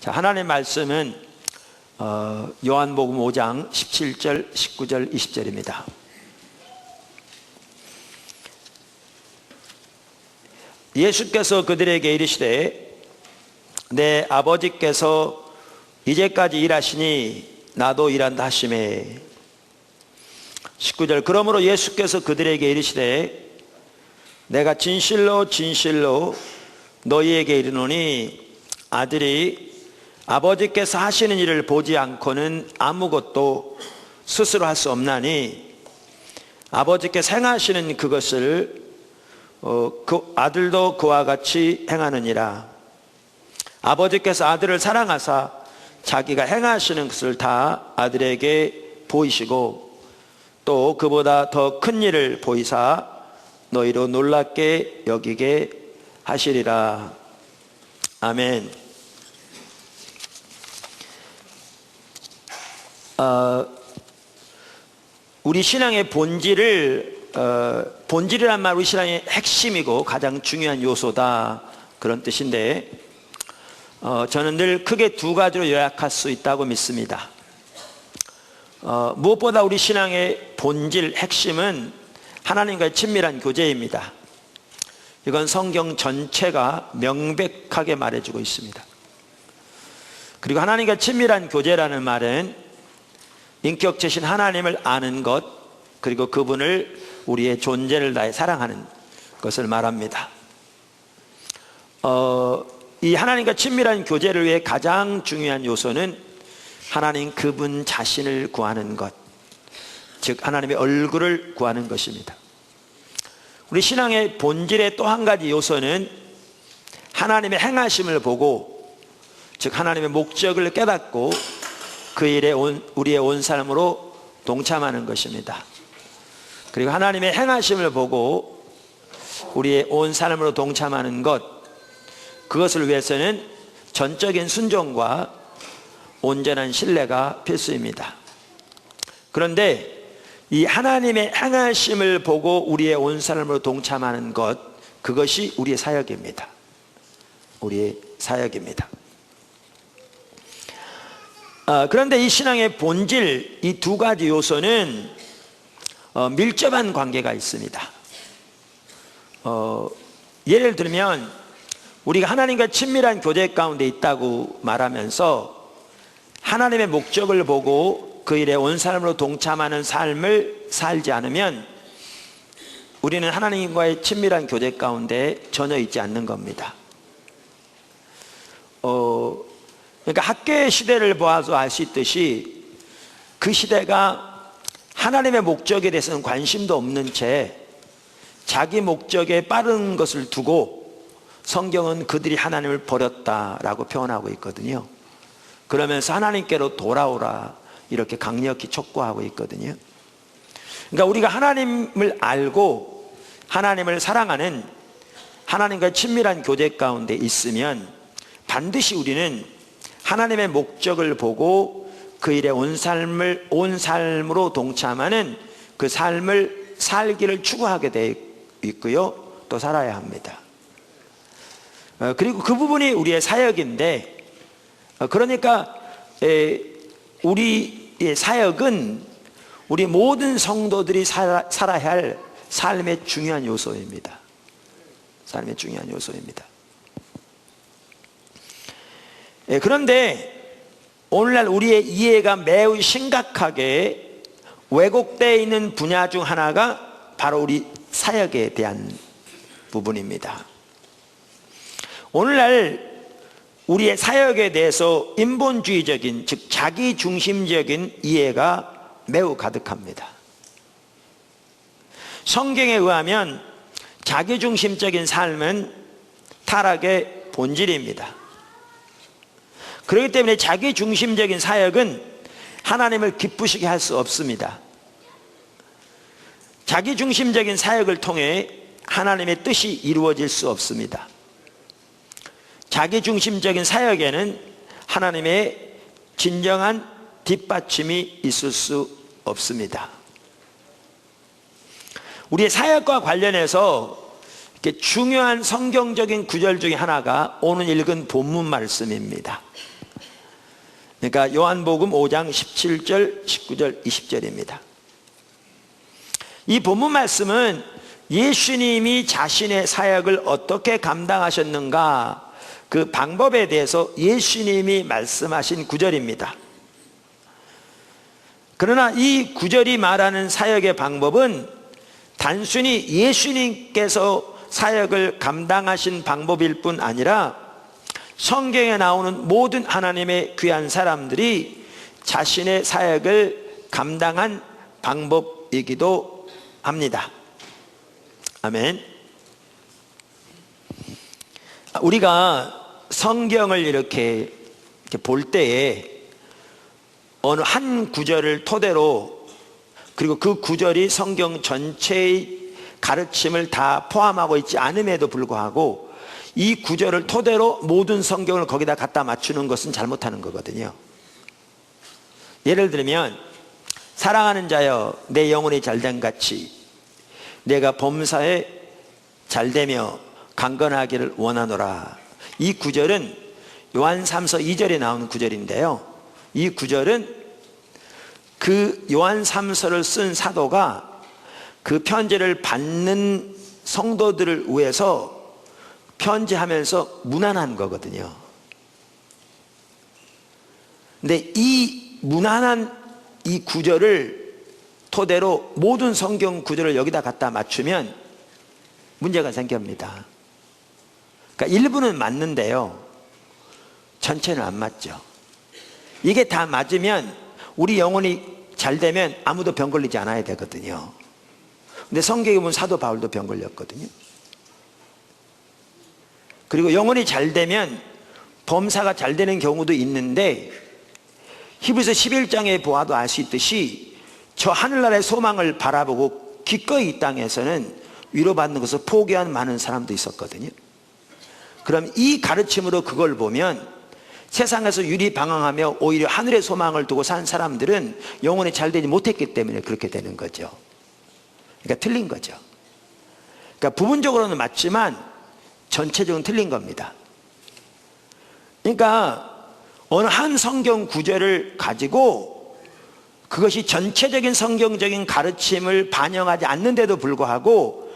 자, 하나님의 말씀은 요한복음 5장 17절, 19절, 20절입니다. 예수께서 그들에게 이르시되 내 아버지께서 이제까지 일하시니 나도 일한다 하시매. 19절 그러므로 예수께서 그들에게 이르시되 내가 진실로 진실로 너희에게 이르노니 아들이 아버지께서 하시는 일을 보지 않고는 아무것도 스스로 할 수 없나니 아버지께서 행하시는 그것을 그 아들도 그와 같이 행하느니라. 아버지께서 아들을 사랑하사 자기가 행하시는 것을 다 아들에게 보이시고 또 그보다 더 큰 일을 보이사 너희로 놀랍게 여기게 하시리라. 아멘. 우리 신앙의 본질이란 말 우리 신앙의 핵심이고 가장 중요한 요소다, 그런 뜻인데 저는 늘 크게 두 가지로 요약할 수 있다고 믿습니다. 무엇보다 우리 신앙의 본질, 핵심은 하나님과의 친밀한 교제입니다. 이건 성경 전체가 명백하게 말해주고 있습니다. 그리고 하나님과 친밀한 교제라는 말은 인격체신 하나님을 아는 것, 그리고 그분을 우리의 존재를 다해 사랑하는 것을 말합니다. 이 하나님과 친밀한 교제를 위해 가장 중요한 요소는 하나님 그분 자신을 구하는 것, 즉 하나님의 얼굴을 구하는 것입니다. 우리 신앙의 본질의 또 한 가지 요소는 하나님의 행하심을 보고, 즉 하나님의 목적을 깨닫고 그 일에 우리의 온 삶으로 동참하는 것입니다. 그리고 하나님의 행하심을 보고 우리의 온 삶으로 동참하는 것, 그것을 위해서는 전적인 순종과 온전한 신뢰가 필수입니다. 그런데 이 하나님의 행하심을 보고 우리의 온 삶으로 동참하는 것, 그것이 우리의 사역입니다. 우리의 사역입니다. 그런데 이 신앙의 본질, 이 두 가지 요소는 밀접한 관계가 있습니다. 예를 들면 우리가 하나님과 친밀한 교제 가운데 있다고 말하면서 하나님의 목적을 보고 그 일에 온 삶으로 동참하는 삶을 살지 않으면 우리는 하나님과의 친밀한 교제 가운데 전혀 있지 않는 겁니다. 그러니까 학교의 시대를 보아서 알 수 있듯이 그 시대가 하나님의 목적에 대해서는 관심도 없는 채 자기 목적에 빠른 것을 두고 성경은 그들이 하나님을 버렸다라고 표현하고 있거든요. 그러면서 하나님께로 돌아오라 이렇게 강력히 촉구하고 있거든요. 그러니까 우리가 하나님을 알고 하나님을 사랑하는, 하나님과 친밀한 교제 가운데 있으면 반드시 우리는 하나님의 목적을 보고 그 일에 온 삶으로 동참하는 그 삶을 살기를 추구하게 되어 있고요, 또 살아야 합니다. 그리고 그 부분이 우리의 사역인데, 그러니까 우리의 사역은 우리 모든 성도들이 살아야 할 삶의 중요한 요소입니다. 삶의 중요한 요소입니다. 그런데 오늘날 우리의 이해가 매우 심각하게 왜곡되어 있는 분야 중 하나가 바로 우리 사역에 대한 부분입니다. 오늘날 우리의 사역에 대해서 인본주의적인, 즉 자기중심적인 이해가 매우 가득합니다. 성경에 의하면 자기중심적인 삶은 타락의 본질입니다. 그렇기 때문에 자기중심적인 사역은 하나님을 기쁘시게 할 수 없습니다. 자기중심적인 사역을 통해 하나님의 뜻이 이루어질 수 없습니다. 자기중심적인 사역에는 하나님의 진정한 뒷받침이 있을 수 없습니다. 우리의 사역과 관련해서 중요한 성경적인 구절 중에 하나가 오늘 읽은 본문 말씀입니다. 그러니까 요한복음 5장 17절, 19절, 20절입니다. 이 본문 말씀은 예수님이 자신의 사역을 어떻게 감당하셨는가, 그 방법에 대해서 예수님이 말씀하신 구절입니다. 그러나 이 구절이 말하는 사역의 방법은 단순히 예수님께서 사역을 감당하신 방법일 뿐 아니라 성경에 나오는 모든 하나님의 귀한 사람들이 자신의 사역을 감당한 방법이기도 합니다. 아멘. 우리가 성경을 이렇게 볼 때에 어느 한 구절을 토대로, 그리고 그 구절이 성경 전체의 가르침을 다 포함하고 있지 않음에도 불구하고 이 구절을 토대로 모든 성경을 거기다 갖다 맞추는 것은 잘못하는 거거든요. 예를 들면 사랑하는 자여 내 영혼이 잘된 같이 내가 범사에 잘되며 강건하기를 원하노라. 이 구절은 요한 3서 2절에 나오는 구절인데요, 이 구절은 그 요한 3서를 쓴 사도가 그 편지를 받는 성도들을 위해서 편지하면서 문안한 거거든요. 근데 이 문안한 이 구절을 토대로 모든 성경 구절을 여기다 갖다 맞추면 문제가 생깁니다. 그러니까 일부는 맞는데요, 전체는 안 맞죠. 이게 다 맞으면 우리 영혼이 잘 되면 아무도 병 걸리지 않아야 되거든요. 근데 성경에 보면 사도 바울도 병 걸렸거든요. 그리고 영혼이 잘 되면 범사가 잘 되는 경우도 있는데, 히브리서 11장에 보아도 알 수 있듯이 저 하늘나라의 소망을 바라보고 기꺼이 이 땅에서는 위로받는 것을 포기한 많은 사람도 있었거든요. 그럼 이 가르침으로 그걸 보면 세상에서 유리방황하며 오히려 하늘의 소망을 두고 산 사람들은 영혼이 잘 되지 못했기 때문에 그렇게 되는 거죠. 그러니까 틀린 거죠. 그러니까 부분적으로는 맞지만 전체적으로는 틀린 겁니다. 그러니까 어느 한 성경 구절을 가지고 그것이 전체적인 성경적인 가르침을 반영하지 않는데도 불구하고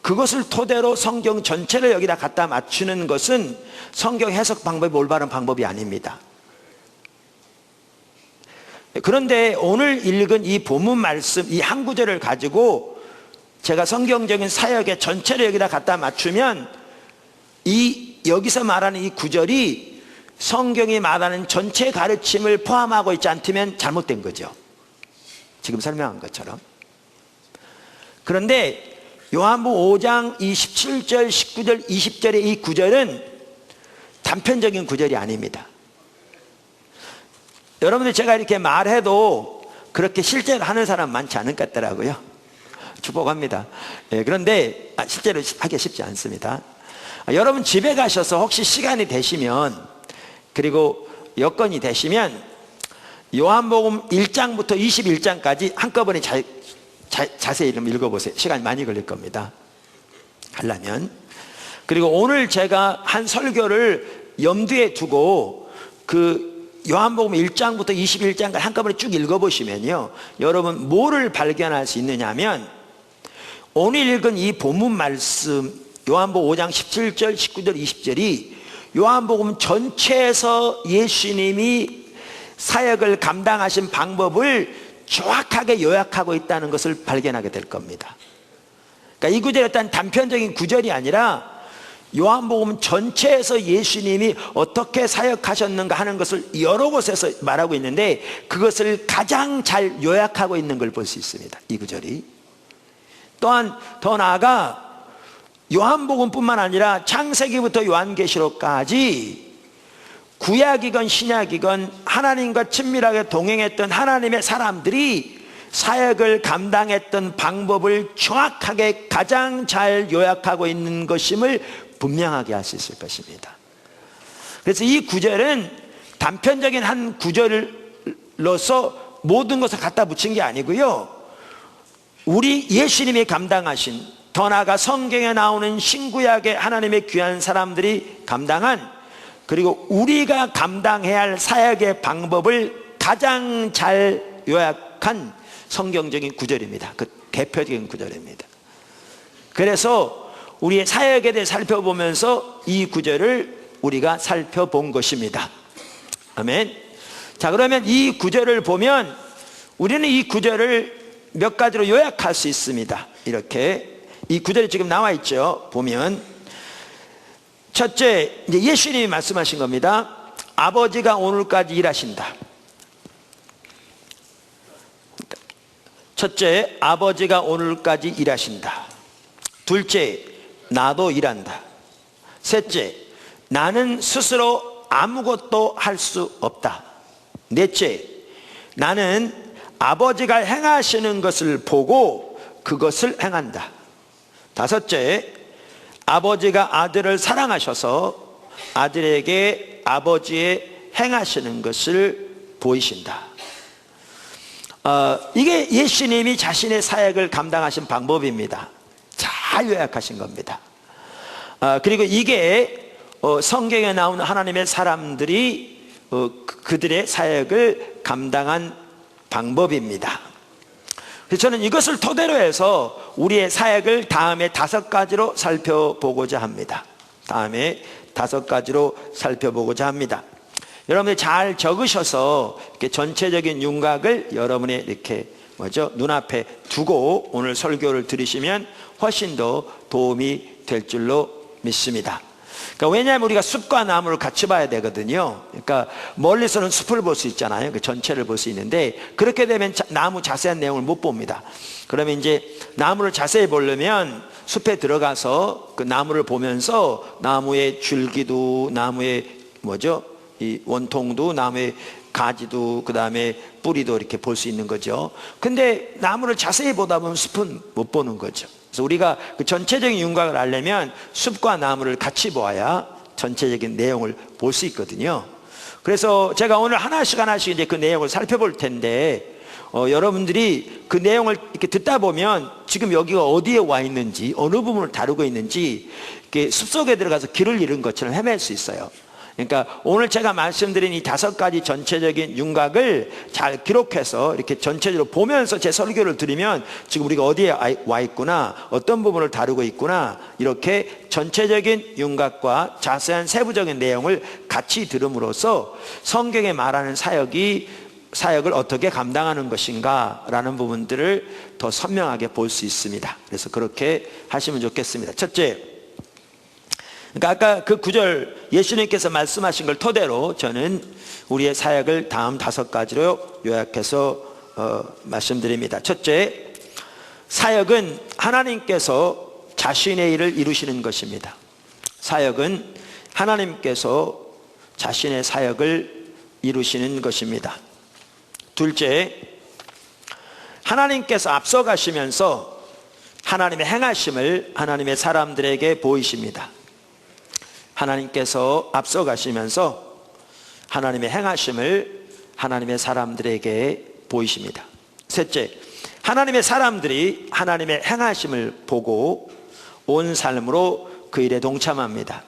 그것을 토대로 성경 전체를 여기다 갖다 맞추는 것은 성경 해석 방법이 올바른 방법이 아닙니다. 그런데 오늘 읽은 이 본문 말씀, 이 한 구절을 가지고 제가 성경적인 사역의 전체를 여기다 갖다 맞추면 여기서 말하는 이 구절이 성경이 말하는 전체 가르침을 포함하고 있지 않다면 잘못된 거죠. 지금 설명한 것처럼. 그런데 요한복음 5장 27절, 19절, 20절의 이 구절은 단편적인 구절이 아닙니다. 여러분들 제가 이렇게 말해도 그렇게 실제로 하는 사람 많지 않은 것 같더라고요. 축복합니다. 그런데 실제로 하기 쉽지 않습니다. 여러분 집에 가셔서 혹시 시간이 되시면, 그리고 여건이 되시면 요한복음 1장부터 21장까지 한꺼번에 자세히 좀 읽어보세요. 시간이 많이 걸릴 겁니다, 하려면. 그리고 오늘 제가 한 설교를 염두에 두고 그 요한복음 1장부터 21장까지 한꺼번에 쭉 읽어보시면요, 여러분 뭐를 발견할 수 있느냐 하면, 오늘 읽은 이 본문 말씀 요한복음 5장 17절, 19절, 20절이 요한복음 전체에서 예수님이 사역을 감당하신 방법을 정확하게 요약하고 있다는 것을 발견하게 될 겁니다. 그러니까 이 구절이 어떤 단편적인 구절이 아니라 요한복음 전체에서 예수님이 어떻게 사역하셨는가 하는 것을 여러 곳에서 말하고 있는데 그것을 가장 잘 요약하고 있는 걸 볼 수 있습니다, 이 구절이. 또한 더 나아가 요한복음뿐만 아니라 창세기부터 요한계시록까지 구약이건 신약이건 하나님과 친밀하게 동행했던 하나님의 사람들이 사역을 감당했던 방법을 정확하게 가장 잘 요약하고 있는 것임을 분명하게 할 수 있을 것입니다. 그래서 이 구절은 단편적인 한 구절로서 모든 것을 갖다 붙인 게 아니고요, 우리 예수님이 감당하신, 더 나아가 성경에 나오는 신구약의 하나님의 귀한 사람들이 감당한 그리고 우리가 감당해야 할 사역의 방법을 가장 잘 요약한 성경적인 구절입니다. 그 대표적인 구절입니다. 그래서 우리의 사역에 대해 살펴보면서 이 구절을 우리가 살펴본 것입니다. 아멘. 자, 그러면 이 구절을 보면 우리는 이 구절을 몇 가지로 요약할 수 있습니다. 이렇게 이 구절이 지금 나와 있죠. 보면 첫째, 이제 예수님이 말씀하신 겁니다. 아버지가 오늘까지 일하신다. 첫째, 아버지가 오늘까지 일하신다. 둘째, 나도 일한다. 셋째, 나는 스스로 아무것도 할 수 없다. 넷째, 나는 아버지가 행하시는 것을 보고 그것을 행한다. 다섯째, 아버지가 아들을 사랑하셔서 아들에게 아버지의 행하시는 것을 보이신다. 이게 예수님이 자신의 사역을 감당하신 방법입니다. 잘 요약하신 겁니다. 그리고 이게 성경에 나오는 하나님의 사람들이 그들의 사역을 감당한 방법입니다. 그래서 저는 이것을 토대로 해서 우리의 사역을 다음에 5가지로 살펴보고자 합니다. 다음에 5가지로 살펴보고자 합니다. 여러분이 잘 적으셔서 이렇게 전체적인 윤곽을 여러분의 이렇게 눈앞에 두고 오늘 설교를 들으시면 훨씬 더 도움이 될 줄로 믿습니다. 그러니까 왜냐하면 우리가 숲과 나무를 같이 봐야 되거든요. 그러니까 멀리서는 숲을 볼 수 있잖아요. 그 전체를 볼 수 있는데 그렇게 되면 나무 자세한 내용을 못 봅니다. 그러면 이제 나무를 자세히 보려면 숲에 들어가서 그 나무를 보면서 나무의 줄기도 나무의 이 원통도 나무의 가지도 그 다음에 뿌리도 이렇게 볼 수 있는 거죠. 근데 나무를 자세히 보다 보면 숲은 못 보는 거죠. 그래서 우리가 그 전체적인 윤곽을 알려면 숲과 나무를 같이 보아야 전체적인 내용을 볼 수 있거든요. 그래서 제가 오늘 하나씩 이제 그 내용을 살펴볼 텐데 여러분들이 그 내용을 이렇게 듣다 보면 지금 여기가 어디에 와 있는지 어느 부분을 다루고 있는지 이렇게 숲속에 들어가서 길을 잃은 것처럼 헤맬 수 있어요. 그러니까 오늘 제가 말씀드린 이 5가지 전체적인 윤곽을 잘 기록해서 이렇게 전체적으로 보면서 제 설교를 들으면 지금 우리가 어디에 와 있구나, 어떤 부분을 다루고 있구나, 이렇게 전체적인 윤곽과 자세한 세부적인 내용을 같이 들음으로써 성경에 말하는 사역을 어떻게 감당하는 것인가 라는 부분들을 더 선명하게 볼 수 있습니다. 그래서 그렇게 하시면 좋겠습니다. 첫째, 그러니까 아까 그 구절 예수님께서 말씀하신 걸 토대로 저는 우리의 사역을 다음 5가지로 요약해서 말씀드립니다. 첫째, 사역은 하나님께서 자신의 일을 이루시는 것입니다. 사역은 하나님께서 자신의 사역을 이루시는 것입니다. 둘째, 하나님께서 앞서가시면서 하나님의 행하심을 하나님의 사람들에게 보이십니다. 하나님께서 앞서가시면서 하나님의 행하심을 하나님의 사람들에게 보이십니다. 셋째, 하나님의 사람들이 하나님의 행하심을 보고 온 삶으로 그 일에 동참합니다.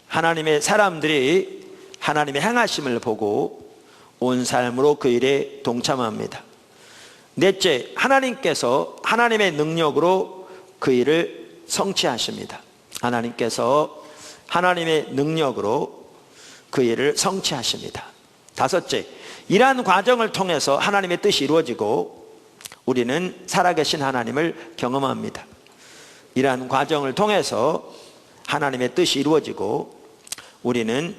하나님의 사람들이 하나님의 행하심을 보고 온 삶으로 그 일에 동참합니다. 넷째, 하나님께서 하나님의 능력으로 그 일을 성취하십니다. 하나님께서 하나님의 능력으로 그 일을 성취하십니다. 다섯째, 이러한 과정을 통해서 하나님의 뜻이 이루어지고 우리는 살아계신 하나님을 경험합니다. 이러한 과정을 통해서 하나님의 뜻이 이루어지고 우리는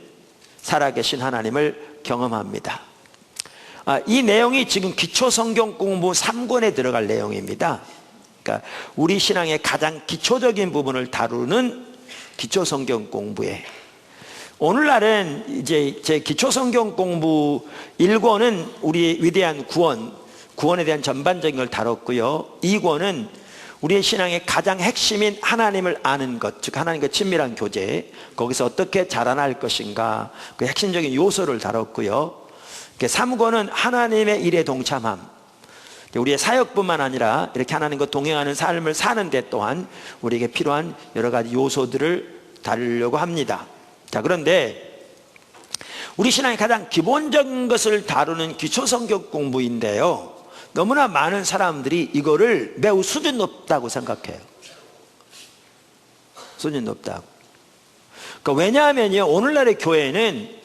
살아계신 하나님을 경험합니다. 이 내용이 지금 기초성경 공부 3권에 들어갈 내용입니다. 그러니까 우리 신앙의 가장 기초적인 부분을 다루는 기초성경 공부에, 오늘날은 이제 제 기초성경 공부 1권은 우리의 위대한 구원에 대한 전반적인 걸 다뤘고요. 2권은 우리의 신앙의 가장 핵심인 하나님을 아는 것, 즉 하나님과 친밀한 교제, 거기서 어떻게 자라날 것인가, 그 핵심적인 요소를 다뤘고요. 3권은 하나님의 일에 동참함, 우리의 사역뿐만 아니라 이렇게 하나님과 동행하는 삶을 사는 데 또한 우리에게 필요한 여러 가지 요소들을 다루려고 합니다. 자, 그런데 우리 신앙의 가장 기본적인 것을 다루는 기초성경 공부인데요, 너무나 많은 사람들이 이거를 매우 수준 높다고 생각해요. 수준 높다고. 그러니까 왜냐하면요, 오늘날의 교회는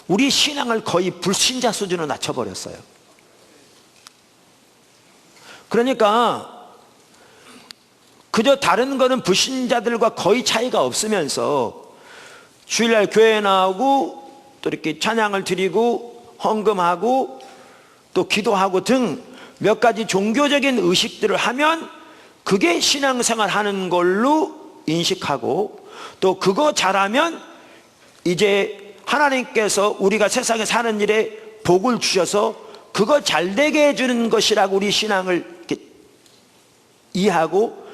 우리 신앙을 거의 불신자 수준으로 낮춰버렸어요. 그러니까 그저 다른 거는 불신자들과 거의 차이가 없으면서 주일날 교회에 나오고 또 이렇게 찬양을 드리고 헌금하고 또 기도하고 등 몇 가지 종교적인 의식들을 하면 그게 신앙생활 하는 걸로 인식하고, 또 그거 잘하면 이제 하나님께서 우리가 세상에 사는 일에 복을 주셔서 그거 잘되게 해주는 것이라고 우리 신앙을 이렇게 이해하고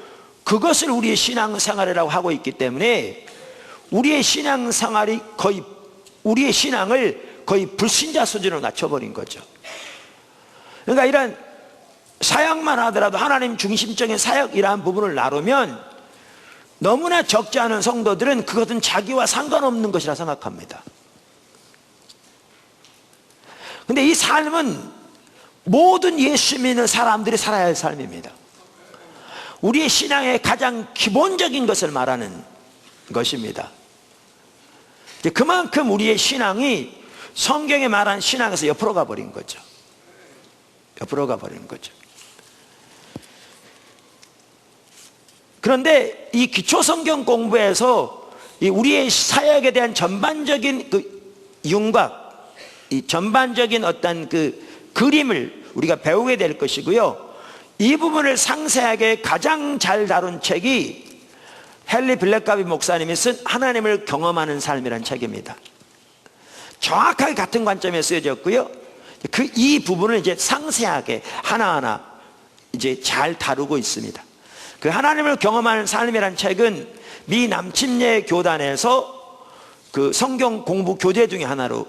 그것을 우리의 신앙생활이라고 하고 있기 때문에 우리의 신앙생활이 거의, 우리의 신앙을 거의 불신자 수준으로 낮춰버린 거죠. 그러니까 이런 사역만 하더라도 하나님 중심적인 사역이라는 부분을 나누면 너무나 적지 않은 성도들은 그것은 자기와 상관없는 것이라 생각합니다. 근데 이 삶은 모든 예수 믿는 사람들이 살아야 할 삶입니다. 우리의 신앙의 가장 기본적인 것을 말하는 것입니다. 그만큼 우리의 신앙이 성경에 말한 신앙에서 옆으로 가버린 거죠. 옆으로 가버리는 거죠. 그런데 이 기초 성경 공부에서 우리의 사역에 대한 전반적인 그 윤곽, 이 전반적인 어떤 그 그림을 우리가 배우게 될 것이고요, 이 부분을 상세하게 가장 잘 다룬 책이 헨리 블랙가비 목사님이 쓴 하나님을 경험하는 삶이라는 책입니다. 정확하게 같은 관점에 쓰여졌고요, 이 부분을 이제 상세하게 하나하나 이제 잘 다루고 있습니다. 그 하나님을 경험하는 삶이라는 책은 미 남침례 교단에서 그 성경 공부 교재 중에 하나로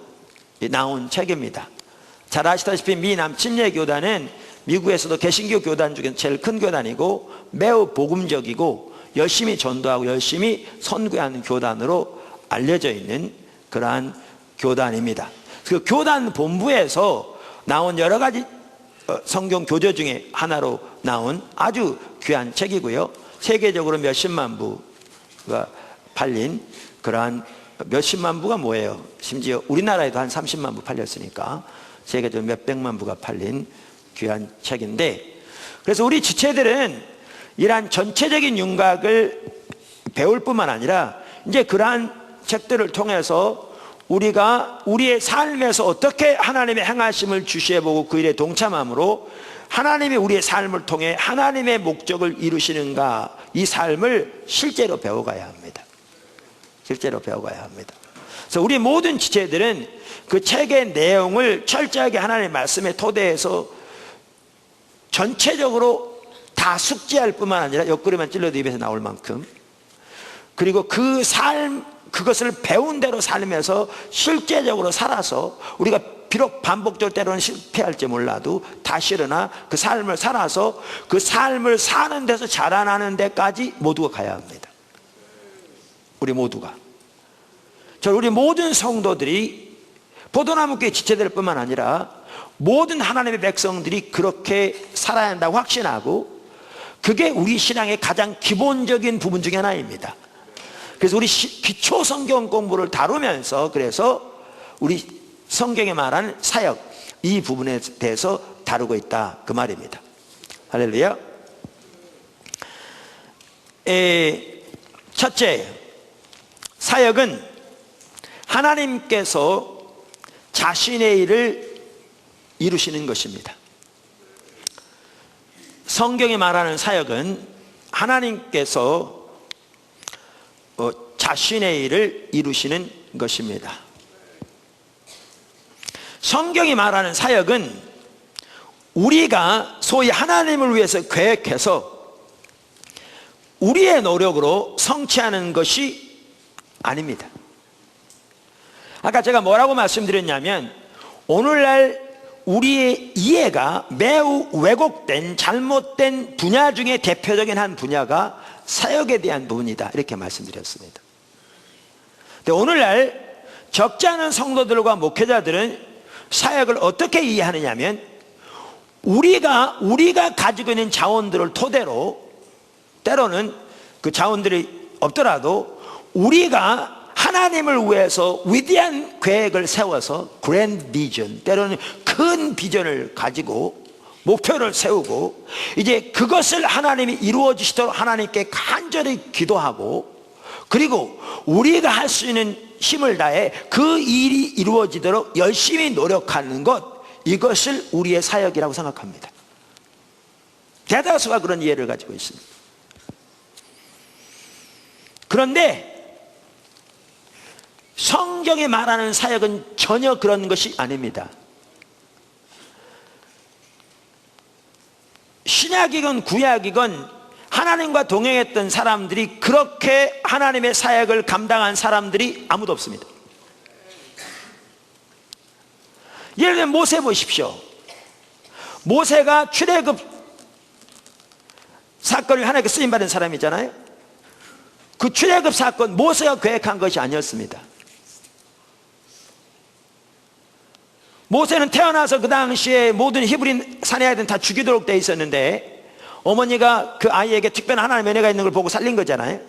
나온 책입니다. 잘 아시다시피 미 남침례 교단은 미국에서도 개신교 교단 중에 제일 큰 교단이고 매우 복음적이고 열심히 전도하고 열심히 선교하는 교단으로 알려져 있는 그러한 교단입니다. 그 교단 본부에서 나온 여러 가지 성경 교재 중에 하나로 나온 아주 귀한 책이고요, 세계적으로 몇십만 부가 팔린 그러한, 몇십만 부가 뭐예요, 심지어 우리나라에도 한 30만 부 팔렸으니까 세계적으로 몇백만 부가 팔린 귀한 책인데, 그래서 우리 지체들은 이러한 전체적인 윤곽을 배울 뿐만 아니라 이제 그러한 책들을 통해서 우리가 우리의 삶에서 어떻게 하나님의 행하심을 주시해보고 그 일에 동참함으로 하나님이 우리의 삶을 통해 하나님의 목적을 이루시는가, 이 삶을 실제로 배워가야 합니다. 실제로 배워가야 합니다. 그래서 우리 모든 지체들은 그 책의 내용을 철저하게 하나님의 말씀에 토대해서 전체적으로 다 숙지할 뿐만 아니라 옆구리만 찔러도 입에서 나올 만큼, 그리고 그 삶, 그것을 배운 대로 살면서 실제적으로 살아서 우리가 비록 반복적으로 때로는 실패할지 몰라도 다시 일어나 그 삶을 살아서 그 삶을 사는 데서 자라나는 데까지 모두가 가야 합니다. 우리 모두가. 우리 모든 성도들이 포도나무교회 지체들 뿐만 아니라 모든 하나님의 백성들이 그렇게 살아야 한다고 확신하고, 그게 우리 신앙의 가장 기본적인 부분 중에 하나입니다. 그래서 우리 기초 성경 공부를 다루면서 그래서 우리 성경에 말하는 사역, 이 부분에 대해서 다루고 있다, 그 말입니다. 할렐루야. 첫째, 사역은 하나님께서 자신의 일을 이루시는 것입니다. 성경이 말하는 사역은 하나님께서 자신의 일을 이루시는 것입니다. 성경이 말하는 사역은 우리가 소위 하나님을 위해서 계획해서 우리의 노력으로 성취하는 것이 아닙니다. 아까 제가 뭐라고 말씀드렸냐면, 오늘날 우리의 이해가 매우 왜곡된 잘못된 분야 중에 대표적인 한 분야가 사역에 대한 부분이다, 이렇게 말씀드렸습니다. 근데 오늘날 적지 않은 성도들과 목회자들은 사역을 어떻게 이해하느냐면, 우리가 가지고 있는 자원들을 토대로, 때로는 그 자원들이 없더라도 우리가 하나님을 위해서 위대한 계획을 세워서 그랜드 비전, 때로는 큰 비전을 가지고 목표를 세우고, 이제 그것을 하나님이 이루어 주시도록 하나님께 간절히 기도하고, 그리고 우리가 할 수 있는 힘을 다해 그 일이 이루어지도록 열심히 노력하는 것, 이것을 우리의 사역이라고 생각합니다. 대다수가 그런 이해를 가지고 있습니다. 그런데 성경이 말하는 사역은 전혀 그런 것이 아닙니다. 신약이건 구약이건 하나님과 동행했던 사람들이, 그렇게 하나님의 사역을 감당한 사람들이 아무도 없습니다. 예를 들면 모세 보십시오. 모세가 출애굽 사건을 하나님께 쓰임받은 사람이잖아요. 그 출애굽 사건, 모세가 계획한 것이 아니었습니다. 모세는 태어나서 그 당시에 모든 히브리 사내 아이들은 다 죽이도록 돼 있었는데, 어머니가 그 아이에게 특별한 하나님의 은혜가 있는 걸 보고 살린 거잖아요.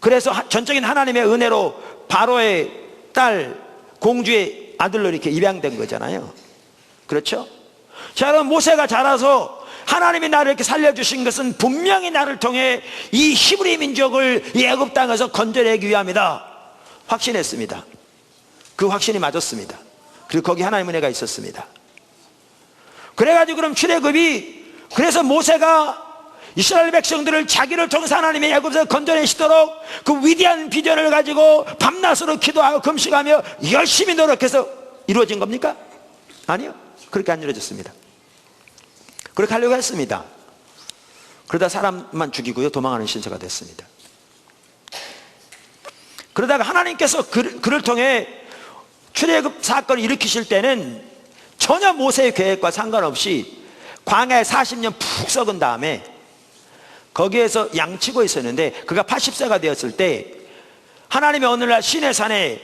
그래서 전적인 하나님의 은혜로 바로의 딸, 공주의 아들로 이렇게 입양된 거잖아요. 그렇죠? 자, 그럼 모세가 자라서 하나님이 나를 이렇게 살려주신 것은 분명히 나를 통해 이 히브리 민족을 이 애굽 땅에서 건져내기 위함이다 확신했습니다. 그 확신이 맞았습니다. 그리고 거기 하나님의 은혜가 있었습니다. 그래가지고 그럼 출애굽이, 그래서 모세가 이스라엘 백성들을 자기를 통해서 하나님의 애굽에서 건져내시도록 그 위대한 비전을 가지고 밤낮으로 기도하고 금식하며 열심히 노력해서 이루어진 겁니까? 아니요, 그렇게 안 이루어졌습니다. 그렇게 하려고 했습니다. 그러다 사람만 죽이고요, 도망하는 신세가 됐습니다. 그러다가 하나님께서 그를 통해 출애굽 사건을 일으키실 때는 전혀 모세의 계획과 상관없이 광야에 40년 푹 썩은 다음에 거기에서 양치고 있었는데, 그가 80세가 되었을 때 하나님이 어느 날 시내산에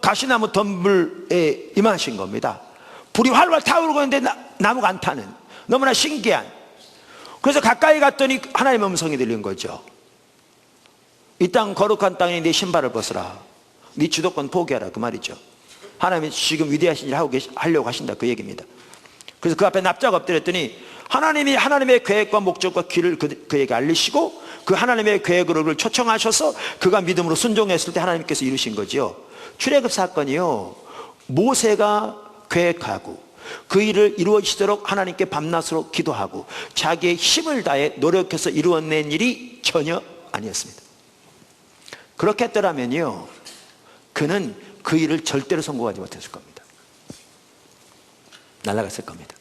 가시나무 덤불에 임하신 겁니다. 불이 활활 타오르고 있는데 나무가 안 타는, 너무나 신기한. 그래서 가까이 갔더니 하나님의 음성이 들린 거죠. 이 땅 거룩한 땅에 네 신발을 벗으라, 네 주도권 포기하라, 그 말이죠. 하나님이 지금 위대하신 일을 하려고 하신다, 그 얘기입니다. 그래서 그 앞에 납작 엎드렸더니 하나님이 하나님의 계획과 목적과 길을 그에게 알리시고, 그 하나님의 계획을 초청하셔서 그가 믿음으로 순종했을 때 하나님께서 이루신 거죠. 출애굽 사건이요, 모세가 계획하고 그 일을 이루어지도록 하나님께 밤낮으로 기도하고 자기의 힘을 다해 노력해서 이루어낸 일이 전혀 아니었습니다. 그렇게 했더라면요, 그는 그 일을 절대로 성공하지 못했을 겁니다. 날아갔을 겁니다.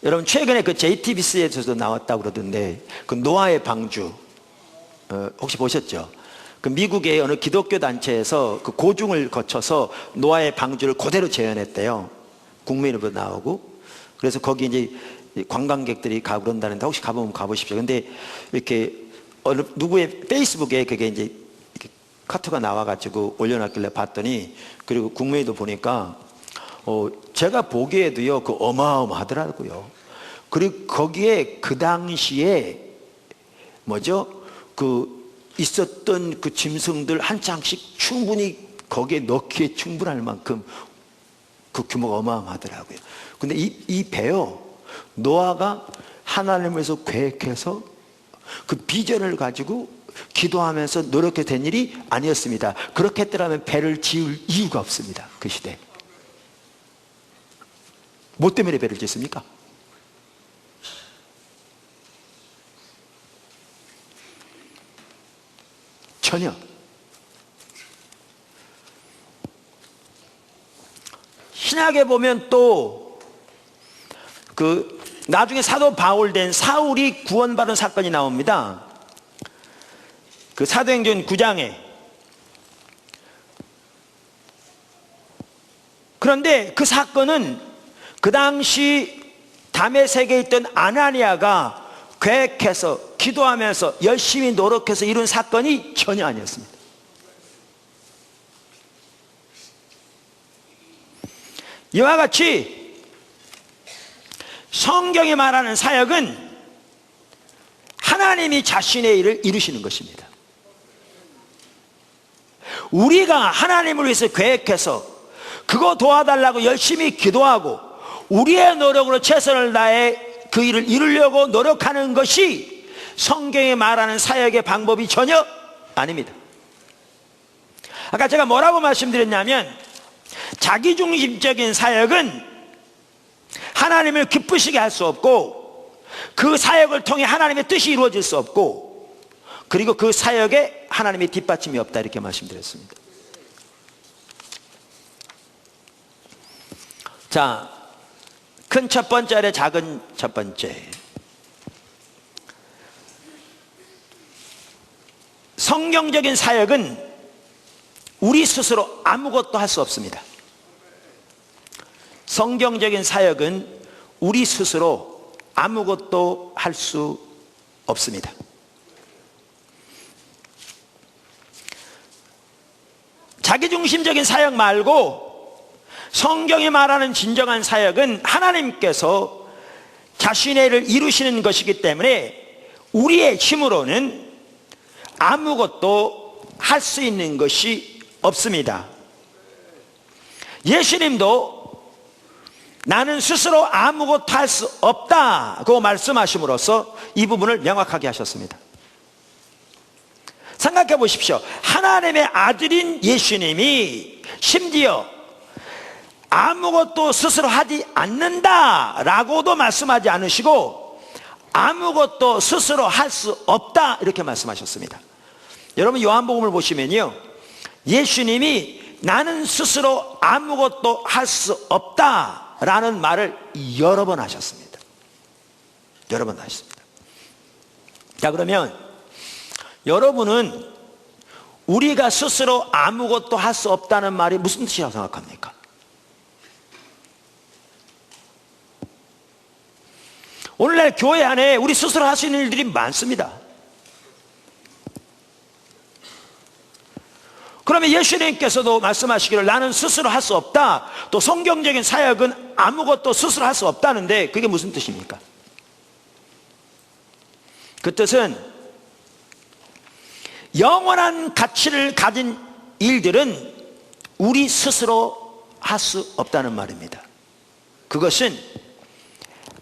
여러분, 최근에 그 JTBC에서도 나왔다고 그러던데, 그 노아의 방주 혹시 보셨죠? 그 미국의 어느 기독교 단체에서 그 고중을 거쳐서 노아의 방주를 그대로 재현했대요. 국민으로 나오고. 그래서 거기 이제 관광객들이 가고 그런다는데, 혹시 가보면 가보십시오. 근데 이렇게 어느 누구의 페이스북에 그게 이제 이렇게 카트가 나와가지고 올려놨길래 봤더니, 그리고 국민도 보니까 제가 보기에도요, 그 어마어마하더라고요. 그리고 거기에 그 당시에 그 있었던 그 짐승들 한 쌍씩 충분히 거기에 넣기에 충분할 만큼 그 규모가 어마어마하더라고요. 근데 이 배요, 노아가 하나님에서 계획해서 그 비전을 가지고 기도하면서 노력해 된 일이 아니었습니다. 그렇게 했더라면 배를 지을 이유가 없습니다. 그 시대에. 뭐 때문에 배를 짓습니까? 전혀. 신약에 보면 또 그 나중에 사도 바울 된 사울이 구원받은 사건이 나옵니다. 그 사도행전 9장에. 그런데 그 사건은 그 당시 다메섹에 있던 아나니아가 계획해서 기도하면서 열심히 노력해서 이룬 사건이 전혀 아니었습니다. 이와 같이 성경이 말하는 사역은 하나님이 자신의 일을 이루시는 것입니다. 우리가 하나님을 위해서 계획해서 그거 도와달라고 열심히 기도하고 우리의 노력으로 최선을 다해 그 일을 이루려고 노력하는 것이 성경이 말하는 사역의 방법이 전혀 아닙니다. 아까 제가 뭐라고 말씀드렸냐면, 자기중심적인 사역은 하나님을 기쁘시게 할 수 없고, 그 사역을 통해 하나님의 뜻이 이루어질 수 없고, 그리고 그 사역에 하나님의 뒷받침이 없다, 이렇게 말씀드렸습니다. 자, 큰 첫 번째 아래 작은 첫 번째. 성경적인 사역은 우리 스스로 아무것도 할 수 없습니다. 성경적인 사역은 우리 스스로 아무것도 할 수 없습니다. 자기중심적인 사역 말고 성경이 말하는 진정한 사역은 하나님께서 자신의 일을 이루시는 것이기 때문에 우리의 힘으로는 아무것도 할 수 있는 것이 없습니다. 예수님도 나는 스스로 아무것도 할 수 없다고 말씀하심으로써 이 부분을 명확하게 하셨습니다. 생각해 보십시오. 하나님의 아들인 예수님이 심지어 아무것도 스스로 하지 않는다라고도 말씀하지 않으시고 아무것도 스스로 할 수 없다 이렇게 말씀하셨습니다. 여러분 요한복음을 보시면요, 예수님이 나는 스스로 아무것도 할 수 없다라는 말을 여러 번 하셨습니다. 여러 번 하셨습니다. 자, 그러면 여러분은 우리가 스스로 아무것도 할 수 없다는 말이 무슨 뜻이라고 생각합니까? 오늘날 교회 안에 우리 스스로 할 수 있는 일들이 많습니다. 그러면 예수님께서도 말씀하시기를 나는 스스로 할 수 없다, 또 성경적인 사역은 아무것도 스스로 할 수 없다는데 그게 무슨 뜻입니까? 그 뜻은 영원한 가치를 가진 일들은 우리 스스로 할 수 없다는 말입니다. 그것은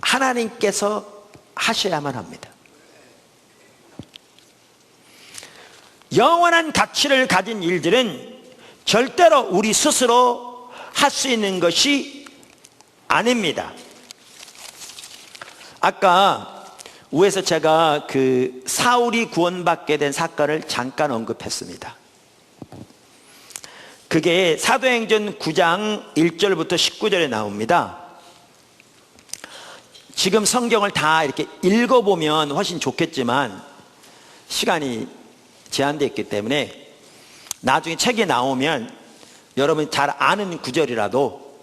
하나님께서 하셔야만 합니다. 영원한 가치를 가진 일들은 절대로 우리 스스로 할 수 있는 것이 아닙니다. 아까 위에서 제가 그 사울이 구원받게 된 사건을 잠깐 언급했습니다. 그게 사도행전 9장 1절부터 19절에 나옵니다. 지금 성경을 다 이렇게 읽어보면 훨씬 좋겠지만 시간이 제한되어 있기 때문에 나중에 책이 나오면 여러분이 잘 아는 구절이라도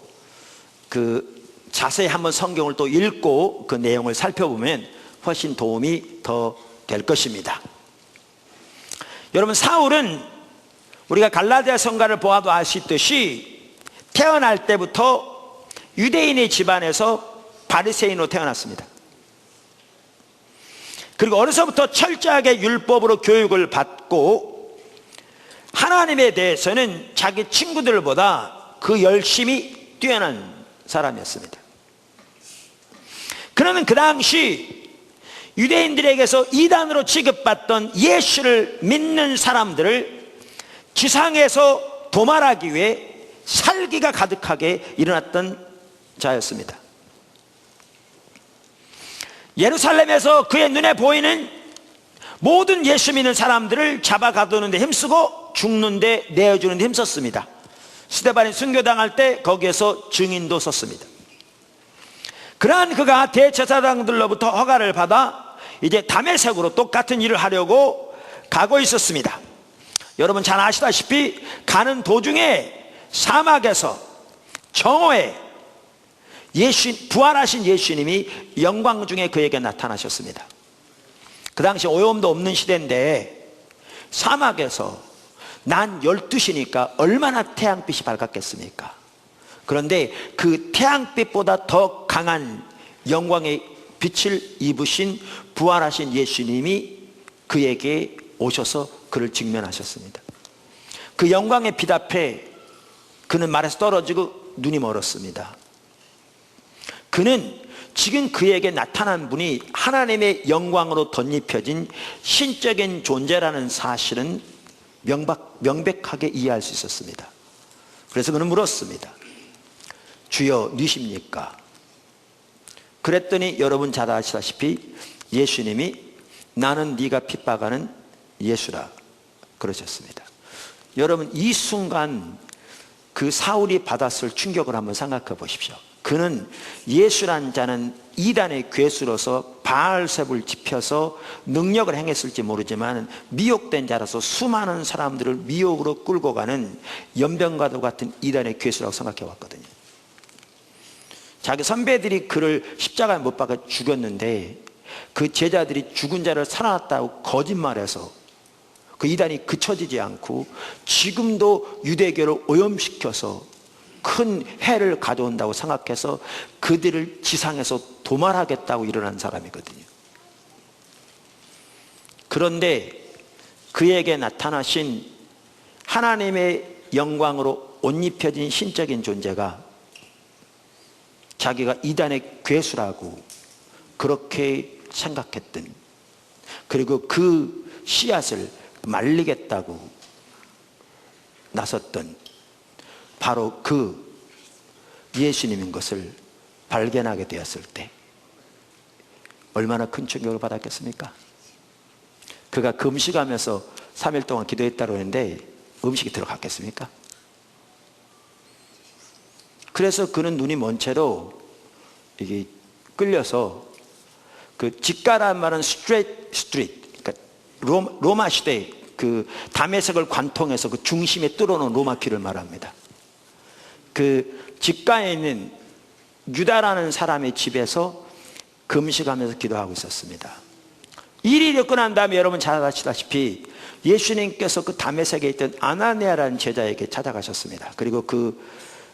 그 자세히 한번 성경을 또 읽고 그 내용을 살펴보면 훨씬 도움이 더 될 것입니다. 여러분, 사울은 우리가 갈라디아 성가를 보아도 아시듯이 태어날 때부터 유대인의 집안에서 바리새인으로 태어났습니다. 그리고 어려서부터 철저하게 율법으로 교육을 받고 하나님에 대해서는 자기 친구들보다 그 열심히 뛰어난 사람이었습니다. 그러면 그 당시 유대인들에게서 이단으로 취급받던 예수를 믿는 사람들을 지상에서 도말하기 위해 살기가 가득하게 일어났던 자였습니다. 예루살렘에서 그의 눈에 보이는 모든 예수 믿는 사람들을 잡아 가두는 데 힘쓰고 죽는 데 내어주는 데 힘썼습니다. 스데반이 순교당할 때 거기에서 증인도 섰습니다. 그러한 그가 대제사장들로부터 허가를 받아 이제 다메섹으로 똑같은 일을 하려고 가고 있었습니다. 여러분 잘 아시다시피 가는 도중에 사막에서 정오에 부활하신 예수님이 영광 중에 그에게 나타나셨습니다. 그 당시 오염도 없는 시대인데 사막에서 난 12시니까 얼마나 태양빛이 밝았겠습니까? 그런데 그 태양빛보다 더 강한 영광의 빛을 입으신 부활하신 예수님이 그에게 오셔서 그를 직면하셨습니다. 그 영광의 빛 앞에 그는 말에서 떨어지고 눈이 멀었습니다. 그는 지금 그에게 나타난 분이 하나님의 영광으로 덧입혀진 신적인 존재라는 사실은 명백하게 이해할 수 있었습니다. 그래서 그는 물었습니다. 주여 누구십니까? 그랬더니 여러분 잘 아시다시피 예수님이 나는 네가 핍박하는 예수라 그러셨습니다. 여러분 이 순간 그 사울이 받았을 충격을 한번 생각해 보십시오. 그는 예수란 자는 이단의 괴수로서 바알셉을 지펴서 능력을 행했을지 모르지만 미혹된 자라서 수많은 사람들을 미혹으로 끌고 가는 연병과도 같은 이단의 괴수라고 생각해 왔거든요. 자기 선배들이 그를 십자가에 못 박아 죽였는데 그 제자들이 죽은 자를 살아났다고 거짓말해서 그 이단이 그쳐지지 않고 지금도 유대교를 오염시켜서 큰 해를 가져온다고 생각해서 그들을 지상에서 도말하겠다고 일어난 사람이거든요. 그런데 그에게 나타나신 하나님의 영광으로 옷 입혀진 신적인 존재가 자기가 이단의 괴수라고 그렇게 생각했던, 그리고 그 씨앗을 말리겠다고 나섰던 바로 그 예수님인 것을 발견하게 되었을 때 얼마나 큰 충격을 받았겠습니까? 그가 금식하면서 3일 동안 기도했다고 했는데 음식이 들어갔겠습니까? 그래서 그는 눈이 먼 채로 이게 끌려서 그 직가란 말은 스트리트, 그러니까 로마 시대 그 다메섹을 관통해서 그 중심에 뚫어놓은 로마 길을 말합니다. 그 직가에 있는 유다라는 사람의 집에서 금식하면서 기도하고 있었습니다. 일이 일어나고 난 다음에 여러분 잘 아시다시피 예수님께서 그 다메섹에 있던 아나니아라는 제자에게 찾아가셨습니다. 그리고 그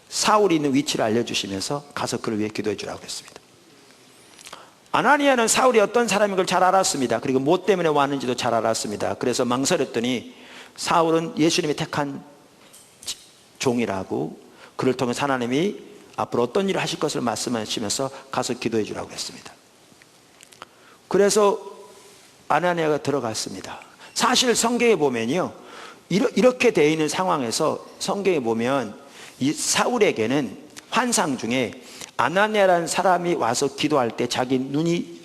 사울이 있는 위치를 알려주시면서 가서 그를 위해 기도해 주라고 했습니다. 아나니아는 사울이 어떤 사람인 걸 잘 알았습니다. 그리고 뭐 때문에 왔는지도 잘 알았습니다. 그래서 망설였더니 사울은 예수님이 택한 종이라고, 그를 통해 하나님이 앞으로 어떤 일을 하실 것을 말씀하시면서 가서 기도해 주라고 했습니다. 그래서 아나니아가 들어갔습니다. 사실 성경에 보면요, 이렇게 되어 있는 상황에서 성경에 보면 이 사울에게는 환상 중에 아나니아라는 사람이 와서 기도할 때 자기 눈이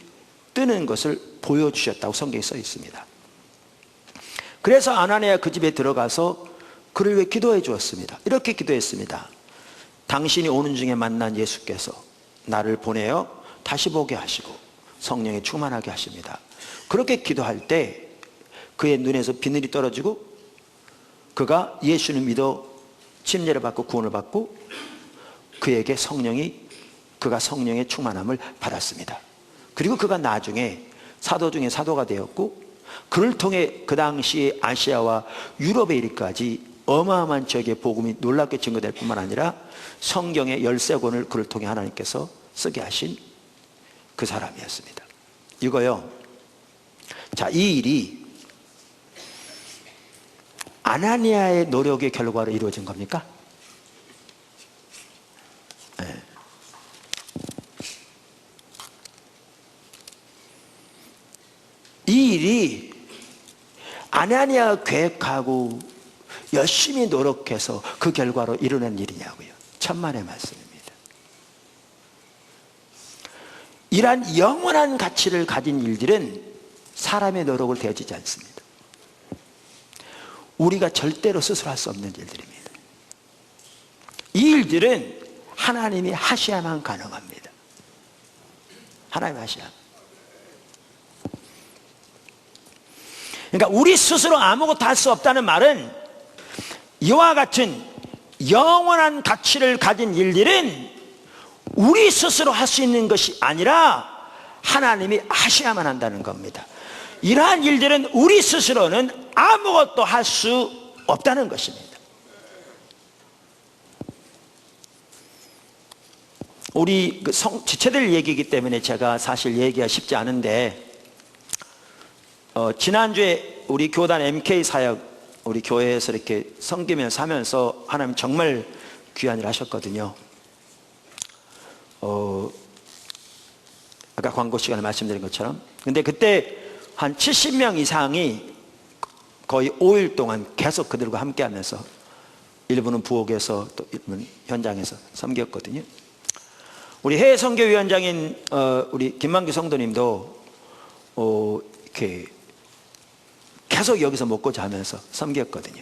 뜨는 것을 보여주셨다고 성경에 써 있습니다. 그래서 아나니아 그 집에 들어가서 그를 위해 기도해 주었습니다. 이렇게 기도했습니다. 당신이 오는 중에 만난 예수께서 나를 보내어 다시 보게 하시고 성령에 충만하게 하십니다. 그렇게 기도할 때 그의 눈에서 비늘이 떨어지고 그가 예수를 믿어 침례를 받고 구원을 받고 그에게 그가 성령의 충만함을 받았습니다. 그리고 그가 나중에 사도 중에 사도가 되었고, 그를 통해 그 당시 아시아와 유럽에 이르기까지 어마어마한 지역의 복음이 놀랍게 증거될 뿐만 아니라 성경의 13권을 그를 통해 하나님께서 쓰게 하신 그 사람이었습니다. 이거요, 자, 이 일이 아나니아의 노력의 결과로 이루어진 겁니까? 네. 이 일이 아나니아가 계획하고 열심히 노력해서 그 결과로 이루어낸 일이냐고요? 천만의 말씀입니다. 이러한 영원한 가치를 가진 일들은 사람의 노력을 대하지 않습니다. 우리가 절대로 스스로 할 수 없는 일들입니다. 이 일들은 하나님이 하셔야만 가능합니다. 하나님이 하셔야. 그러니까 우리 스스로 아무것도 할 수 없다는 말은 이와 같은 영원한 가치를 가진 일들은 우리 스스로 할 수 있는 것이 아니라 하나님이 하셔야만 한다는 겁니다. 이러한 일들은 우리 스스로는 아무것도 할 수 없다는 것입니다. 우리 지체들 얘기이기 때문에 제가 사실 얘기가 쉽지 않은데, 지난주에 우리 교단 MK 사역, 우리 교회에서 이렇게 섬기면서 하면서 하나님 정말 귀한 일 하셨거든요. 아까 광고 시간에 말씀드린 것처럼. 근데 그때 한 70명 이상이 거의 5일 동안 계속 그들과 함께 하면서, 일부는 부엌에서 또 일부는 현장에서 섬겼거든요. 우리 해외 선교위원장인 우리 김만규 성도님도 이렇게 계속 여기서 먹고 자면서 섬겼거든요.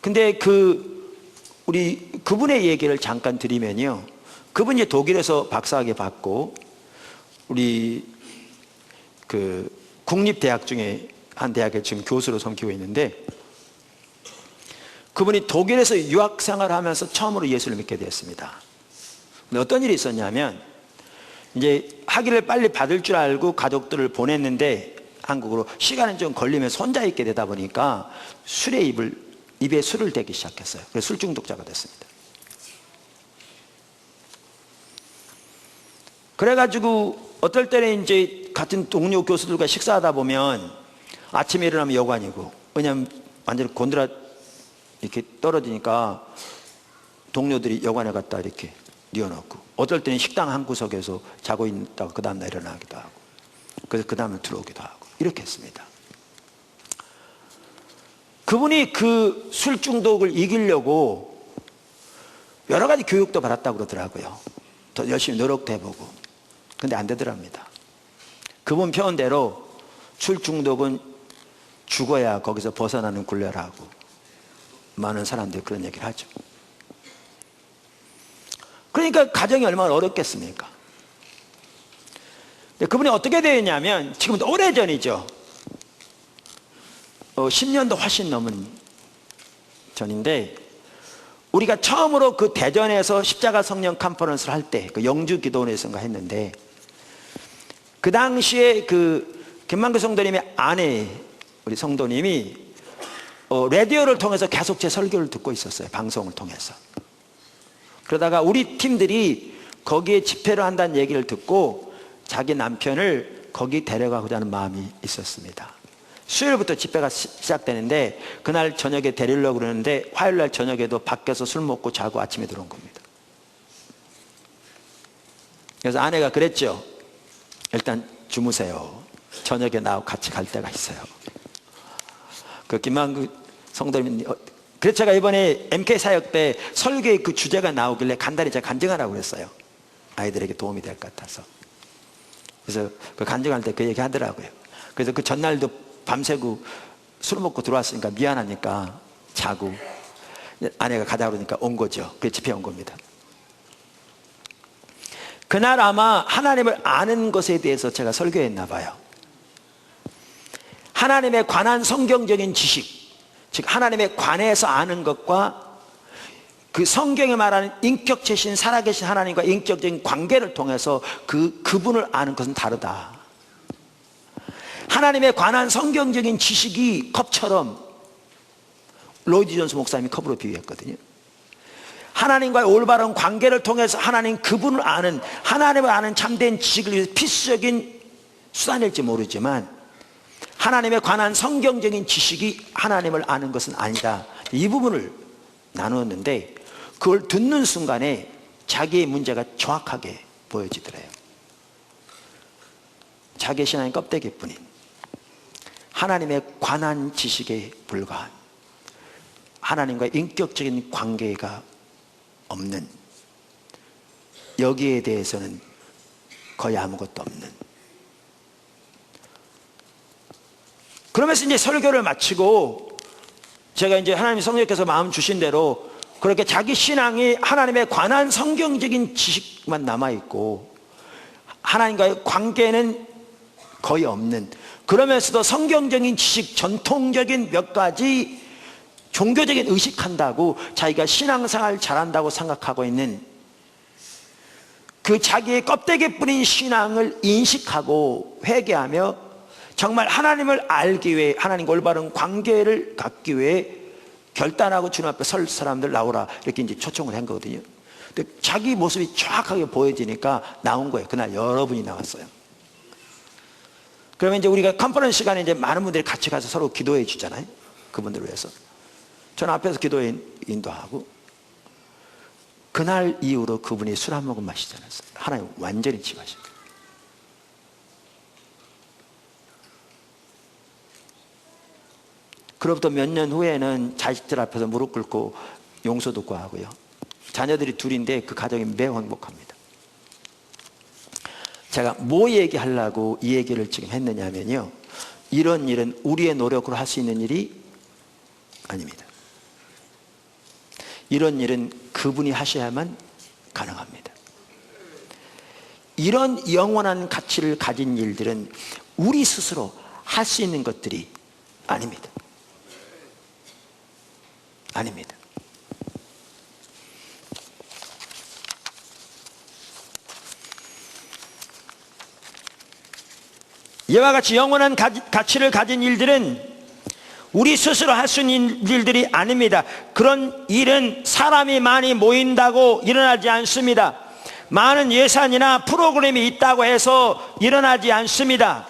근데 그분의 얘기를 잠깐 드리면요, 그분이 독일에서 박사학위 받고 우리 국립대학 중에 한 대학에 지금 교수로 섬기고 있는데, 그분이 독일에서 유학 생활하면서 처음으로 예수를 믿게 되었습니다. 근데 어떤 일이 있었냐면, 이제 학위를 빨리 받을 줄 알고 가족들을 보냈는데 한국으로 시간이 좀 걸리면서 혼자 있게 되다 보니까 입에 술을 대기 시작했어요. 그래서 술 중독자가 됐습니다. 그래가지고 어떨 때는 이제 같은 동료 교수들과 식사하다 보면 아침에 일어나면 여관이고, 왜냐하면 완전히 곤드라 이렇게 떨어지니까 동료들이 여관에 갔다 이렇게 뉘어놓고, 어떨 때는 식당 한 구석에서 자고 있다가 그 다음날 일어나기도 하고, 그래서 그 다음에 들어오기도 하고 이렇게 했습니다. 그분이 그 술 중독을 이기려고 여러 가지 교육도 받았다고 그러더라고요. 더 열심히 노력도 해보고. 근데 안 되더랍니다. 그분 표현대로 술 중독은 죽어야 거기서 벗어나는 굴레라고 많은 사람들이 그런 얘기를 하죠. 그러니까 가정이 얼마나 어렵겠습니까? 근데 그분이 어떻게 되었냐면, 지금 오래전이죠. 10년도 훨씬 넘은 전인데, 우리가 처음으로 그 대전에서 십자가 성령 컨퍼런스를 할 때, 그 영주 기도원에서인가 했는데, 그 당시에 김만규 성도님의 아내, 우리 성도님이 라디오를 통해서 계속 제 설교를 듣고 있었어요. 방송을 통해서. 그러다가 우리 팀들이 거기에 집회를 한다는 얘기를 듣고 자기 남편을 거기 데려가고자 하는 마음이 있었습니다. 수요일부터 집회가 시작되는데 그날 저녁에 데리려고 그러는데 화요일날 저녁에도 밖에서 술 먹고 자고 아침에 들어온 겁니다. 그래서 아내가 그랬죠. 일단 주무세요. 저녁에 나하고 같이 갈 때가 있어요. 그 김만규 성도님, 그래서 제가 이번에 MK 사역 때 설교의 그 주제가 나오길래 간단히 제가 간증하라고 그랬어요. 아이들에게 도움이 될 것 같아서. 그래서 그 간증할 때 그 얘기 하더라고요. 그래서 그 전날도 밤새고 술 먹고 들어왔으니까 미안하니까 자고, 아내가 가자 그러니까 온 거죠. 그래서 집에 온 겁니다. 그날 아마 하나님을 아는 것에 대해서 제가 설교했나 봐요. 하나님에 관한 성경적인 지식, 즉 하나님에 관해서 아는 것과 그 성경에 말하는 인격체신 살아계신 하나님과 인격적인 관계를 통해서 그분을 아는 것은 다르다. 하나님에 관한 성경적인 지식이 컵처럼, 로이드 존스 목사님이 컵으로 비유했거든요. 하나님과의 올바른 관계를 통해서 하나님 그분을 아는, 하나님을 아는 참된 지식을 위해서 필수적인 수단일지 모르지만, 하나님에 관한 성경적인 지식이 하나님을 아는 것은 아니다. 이 부분을 나누었는데, 그걸 듣는 순간에 자기의 문제가 정확하게 보여지더래요. 자기의 신앙의 껍데기뿐인 하나님에 관한 지식에 불과한, 하나님과의 인격적인 관계가 없는, 여기에 대해서는 거의 아무것도 없는. 그러면서 이제 설교를 마치고 제가 이제 하나님 성령께서 마음 주신 대로 그렇게 자기 신앙이 하나님에 관한 성경적인 지식만 남아있고 하나님과의 관계는 거의 없는, 그러면서도 성경적인 지식, 전통적인 몇 가지 종교적인 의식한다고 자기가 신앙생활 잘한다고 생각하고 있는 그 자기의 껍데기뿐인 신앙을 인식하고 회개하며 정말 하나님을 알기 위해, 하나님과 올바른 관계를 갖기 위해 결단하고 주님 앞에 설 사람들 나오라, 이렇게 이제 초청을 한 거거든요. 근데 자기 모습이 정확하게 보여지니까 나온 거예요. 그날 여러분이 나왔어요. 그러면 이제 우리가 컨퍼런스 시간에 이제 많은 분들이 같이 가서 서로 기도해 주잖아요. 그분들을 위해서. 저는 앞에서 기도에 인도하고, 그날 이후로 그분이 술 한 모금 마시지 않았어요. 하나님 완전히 치유하신 거예요. 그로부터 몇 년 후에는 자식들 앞에서 무릎 꿇고 용서도 구하고요. 자녀들이 둘인데 그 가정이 매우 행복합니다. 제가 뭐 얘기하려고 이 얘기를 지금 했느냐 하면요, 이런 일은 우리의 노력으로 할 수 있는 일이 아닙니다. 이런 일은 그분이 하셔야만 가능합니다. 이런 영원한 가치를 가진 일들은 우리 스스로 할 수 있는 것들이 아닙니다. 아닙니다. 이와 같이 영원한 가치를 가진 일들은 우리 스스로 할 수 있는 일들이 아닙니다. 그런 일은 사람이 많이 모인다고 일어나지 않습니다. 많은 예산이나 프로그램이 있다고 해서 일어나지 않습니다.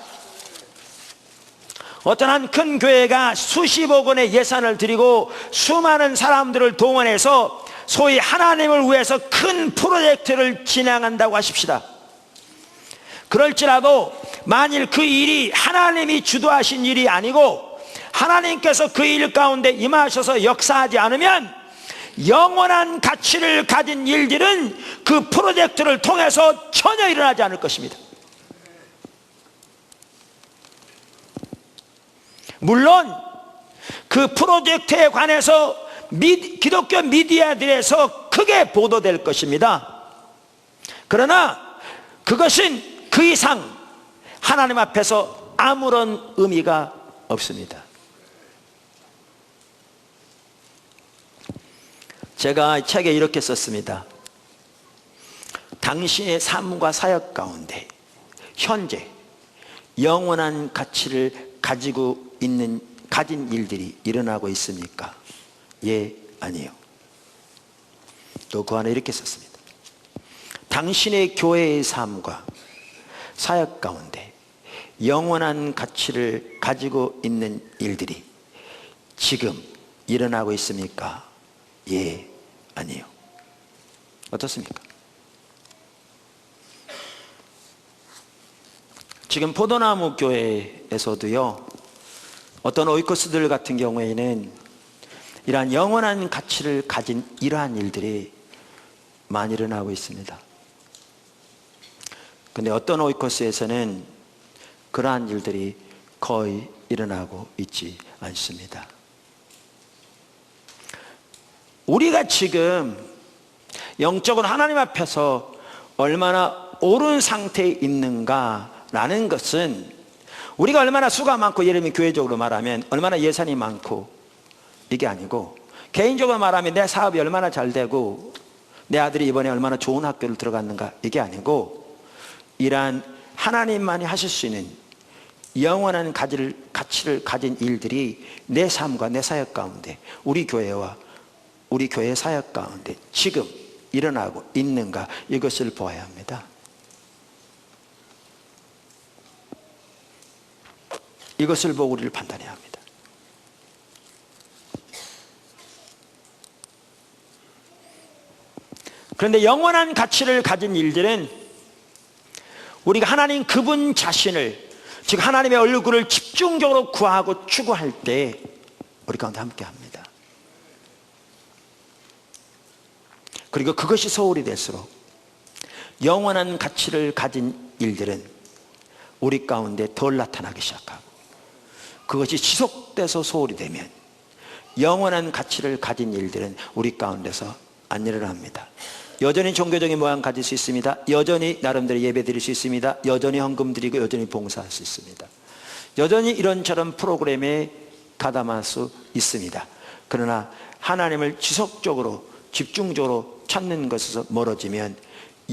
어떤 한 큰 교회가 수십억 원의 예산을 들이고 수많은 사람들을 동원해서 소위 하나님을 위해서 큰 프로젝트를 진행한다고 하십시다. 그럴지라도 만일 그 일이 하나님이 주도하신 일이 아니고 하나님께서 그 일 가운데 임하셔서 역사하지 않으면 영원한 가치를 가진 일들은 그 프로젝트를 통해서 전혀 일어나지 않을 것입니다. 물론 그 프로젝트에 관해서 기독교 미디어들에서 크게 보도될 것입니다. 그러나 그것은 그 이상 하나님 앞에서 아무런 의미가 없습니다. 제가 책에 이렇게 썼습니다. 당신의 삶과 사역 가운데 현재 영원한 가치를 가진 일들이 일어나고 있습니까? 예, 아니요. 또 그 안에 이렇게 썼습니다. 당신의 교회의 삶과 사역 가운데 영원한 가치를 가지고 있는 일들이 지금 일어나고 있습니까? 예, 아니요. 어떻습니까? 지금 포도나무 교회에서도요, 어떤 오이코스들 같은 경우에는 이러한 영원한 가치를 가진 이러한 일들이 많이 일어나고 있습니다. 근데 어떤 오이코스에서는 그러한 일들이 거의 일어나고 있지 않습니다. 우리가 지금 영적으로 하나님 앞에서 얼마나 옳은 상태에 있는가라는 것은 우리가 얼마나 수가 많고, 예를 들면 교회적으로 말하면 얼마나 예산이 많고 이게 아니고, 개인적으로 말하면 내 사업이 얼마나 잘 되고 내 아들이 이번에 얼마나 좋은 학교를 들어갔는가 이게 아니고, 이러한 하나님만이 하실 수 있는 영원한 가치를 가진 일들이 내 삶과 내 사역 가운데, 우리 교회와 우리 교회 사역 가운데 지금 일어나고 있는가, 이것을 보아야 합니다. 이것을 보고 우리를 판단해야 합니다. 그런데 영원한 가치를 가진 일들은 우리가 하나님 그분 자신을, 즉 하나님의 얼굴을 집중적으로 구하고 추구할 때 우리 가운데 함께 합니다. 그리고 그것이 소홀히 될수록 영원한 가치를 가진 일들은 우리 가운데 덜 나타나기 시작하고, 그것이 지속돼서 소홀히 되면 영원한 가치를 가진 일들은 우리 가운데서 안 일어납니다. 여전히 종교적인 모양 가질 수 있습니다. 여전히 나름대로 예배 드릴 수 있습니다. 여전히 헌금 드리고 여전히 봉사할 수 있습니다. 여전히 이런저런 프로그램에 가담할 수 있습니다. 그러나 하나님을 지속적으로 집중적으로 찾는 것에서 멀어지면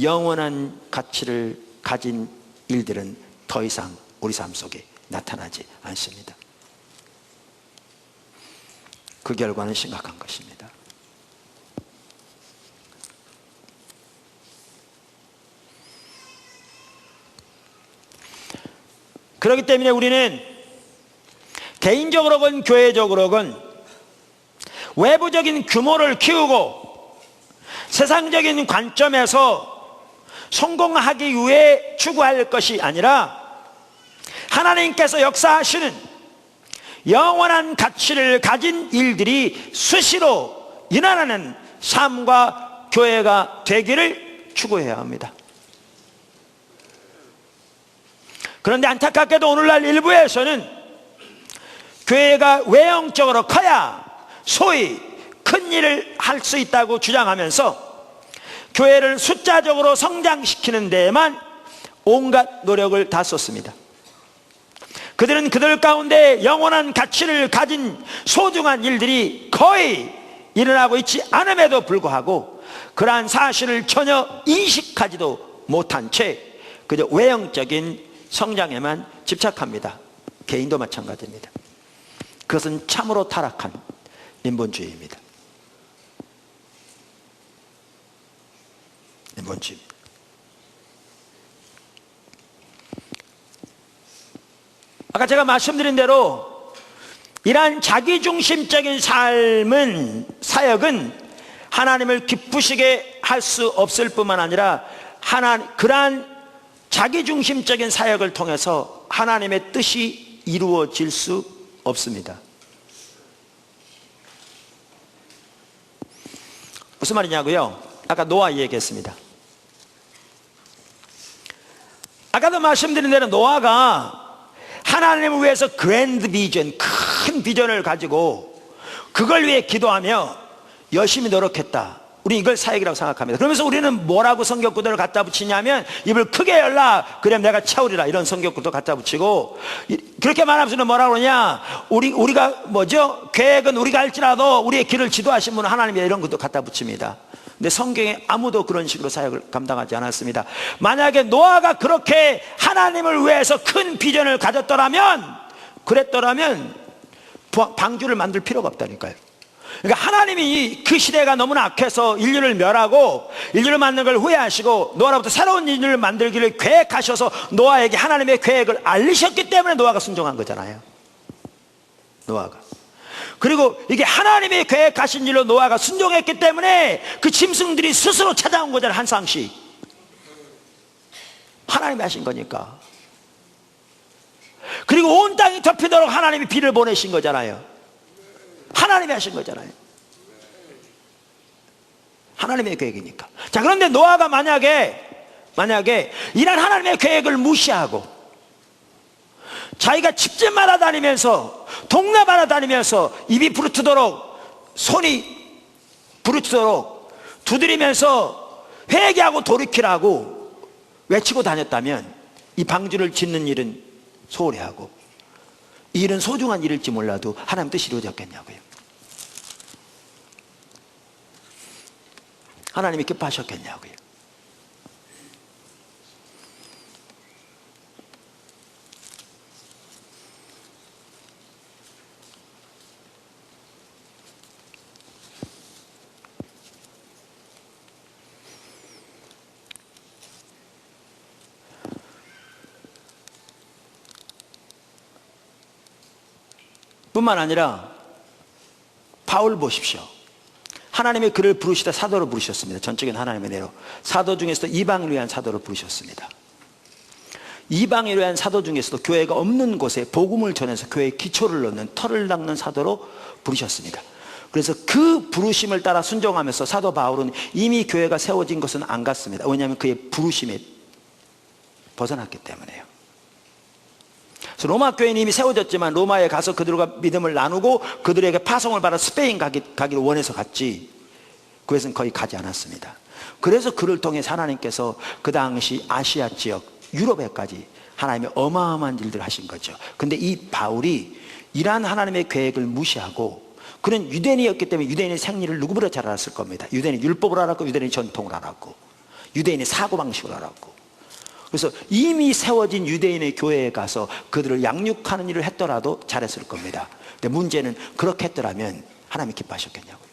영원한 가치를 가진 일들은 더 이상 우리 삶 속에 나타나지 않습니다. 그 결과는 심각한 것입니다. 그렇기 때문에 우리는 개인적으로건 교회적으로건 외부적인 규모를 키우고 세상적인 관점에서 성공하기 위해 추구할 것이 아니라 하나님께서 역사하시는 영원한 가치를 가진 일들이 수시로 일어나는 삶과 교회가 되기를 추구해야 합니다. 그런데 안타깝게도 오늘날 일부에서는 교회가 외형적으로 커야 소위 큰 일을 할 수 있다고 주장하면서 교회를 숫자적으로 성장시키는 데에만 온갖 노력을 다 쏟습니다. 그들은 그들 가운데 영원한 가치를 가진 소중한 일들이 거의 일어나고 있지 않음에도 불구하고 그러한 사실을 전혀 인식하지도 못한 채 그저 외형적인 성장에만 집착합니다. 개인도 마찬가지입니다. 그것은 참으로 타락한 인본주의입니다. 인본주의입니다. 아까 제가 말씀드린 대로 이러한 자기중심적인 사역은 하나님을 기쁘시게 할 수 없을 뿐만 아니라 그러한 자기중심적인 사역을 통해서 하나님의 뜻이 이루어질 수 없습니다. 무슨 말이냐고요? 아까 노아 얘기했습니다. 아까도 말씀드린 대로 노아가 하나님을 위해서 그랜드 비전, 큰 비전을 가지고 그걸 위해 기도하며 열심히 노력했다. 우리 이걸 사역이라고 생각합니다. 그러면서 우리는 뭐라고 성경 구절을 갖다 붙이냐면 입을 크게 열라 그럼 내가 채우리라 이런 성경 구절 갖다 붙이고 그렇게 말하면서 뭐라고 그러냐 우리가 뭐죠? 계획은 우리가 할지라도 우리의 길을 지도하신 분은 하나님이다 이런 것도 갖다 붙입니다. 근데 성경에 아무도 그런 식으로 사역을 감당하지 않았습니다. 만약에 노아가 그렇게 하나님을 위해서 큰 비전을 그랬더라면 방주를 만들 필요가 없다니까요. 그러니까 하나님이 그 시대가 너무나 악해서 인류를 멸하고 인류를 만든 걸 후회하시고 노아로부터 새로운 인류를 만들기를 계획하셔서 노아에게 하나님의 계획을 알리셨기 때문에 노아가 순종한 거잖아요. 노아가. 그리고 이게 하나님의 계획하신 일로 노아가 순종했기 때문에 그 짐승들이 스스로 찾아온 거잖아요. 한 쌍씩 하나님이 하신 거니까. 그리고 온 땅이 덮이도록 하나님이 비를 보내신 거잖아요. 하나님이 하신 거잖아요. 하나님의 계획이니까. 자, 그런데 노아가 만약에 이런 하나님의 계획을 무시하고 자기가 집집마다 다니면서 동네마다 다니면서 입이 부르트도록 손이 부르트도록 두드리면서 회개하고 돌이키라고 외치고 다녔다면 이 방주를 짓는 일은 소홀히 하고 이 일은 소중한 일일지 몰라도 하나님 뜻이 이루어졌겠냐고요. 하나님이 기뻐하셨겠냐고요. 뿐만 아니라 바울 보십시오. 하나님의 그를 부르시다 사도로 부르셨습니다. 전적인 하나님의 대로 사도 중에서도 이방을 위한 사도로 부르셨습니다. 이방을 위한 사도 중에서도 교회가 없는 곳에 복음을 전해서 교회의 기초를 넣는 털을 닦는 사도로 부르셨습니다. 그래서 그 부르심을 따라 순종하면서 사도 바울은 이미 교회가 세워진 것은 안 갔습니다. 왜냐하면 그의 부르심에 벗어났기 때문에요. 그래서 로마 교회는 이미 세워졌지만 로마에 가서 그들과 믿음을 나누고 그들에게 파송을 받아 스페인 가기를 원해서 갔지 그것은 거의 가지 않았습니다. 그래서 그를 통해 하나님께서 그 당시 아시아 지역 유럽에까지 하나님의 어마어마한 일들을 하신 거죠. 근데 이 바울이 이러한 하나님의 계획을 무시하고 그는 유대인이었기 때문에 유대인의 생리를 누구보다 잘 알았을 겁니다. 유대인이 율법을 알았고 유대인이 전통을 알았고 유대인의 사고방식을 알았고 그래서 이미 세워진 유대인의 교회에 가서 그들을 양육하는 일을 했더라도 잘했을 겁니다. 근데 문제는 그렇게 했더라면 하나님이 기뻐하셨겠냐고요.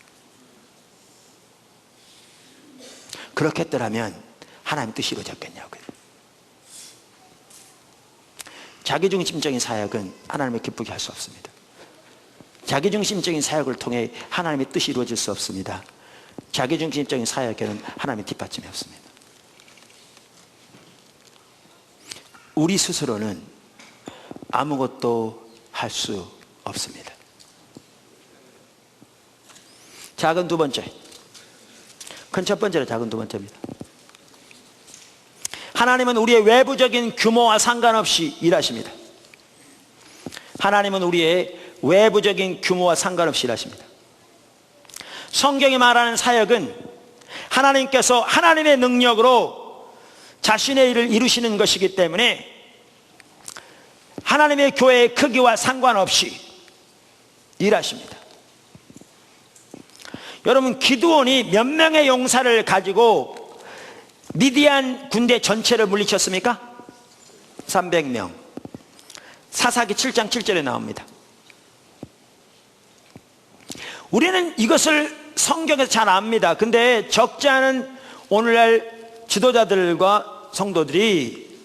그렇게 했더라면 하나님 뜻이 이루어졌겠냐고요. 자기중심적인 사역은 하나님을 기쁘게 할 수 없습니다. 자기중심적인 사역을 통해 하나님의 뜻이 이루어질 수 없습니다. 자기중심적인 사역에는 하나님의 뒷받침이 없습니다. 우리 스스로는 아무것도 할 수 없습니다. 작은 두 번째, 큰 첫 번째로 작은 두 번째입니다. 하나님은 우리의 외부적인 규모와 상관없이 일하십니다. 하나님은 우리의 외부적인 규모와 상관없이 일하십니다. 성경이 말하는 사역은 하나님께서 하나님의 능력으로 자신의 일을 이루시는 것이기 때문에 하나님의 교회의 크기와 상관없이 일하십니다. 여러분, 기드온이 몇 명의 용사를 가지고 미디안 군대 전체를 물리쳤습니까? 300명. 사사기 7장 7절에 나옵니다. 우리는 이것을 성경에서 잘 압니다. 근데 적지 않은 오늘날 지도자들과 성도들이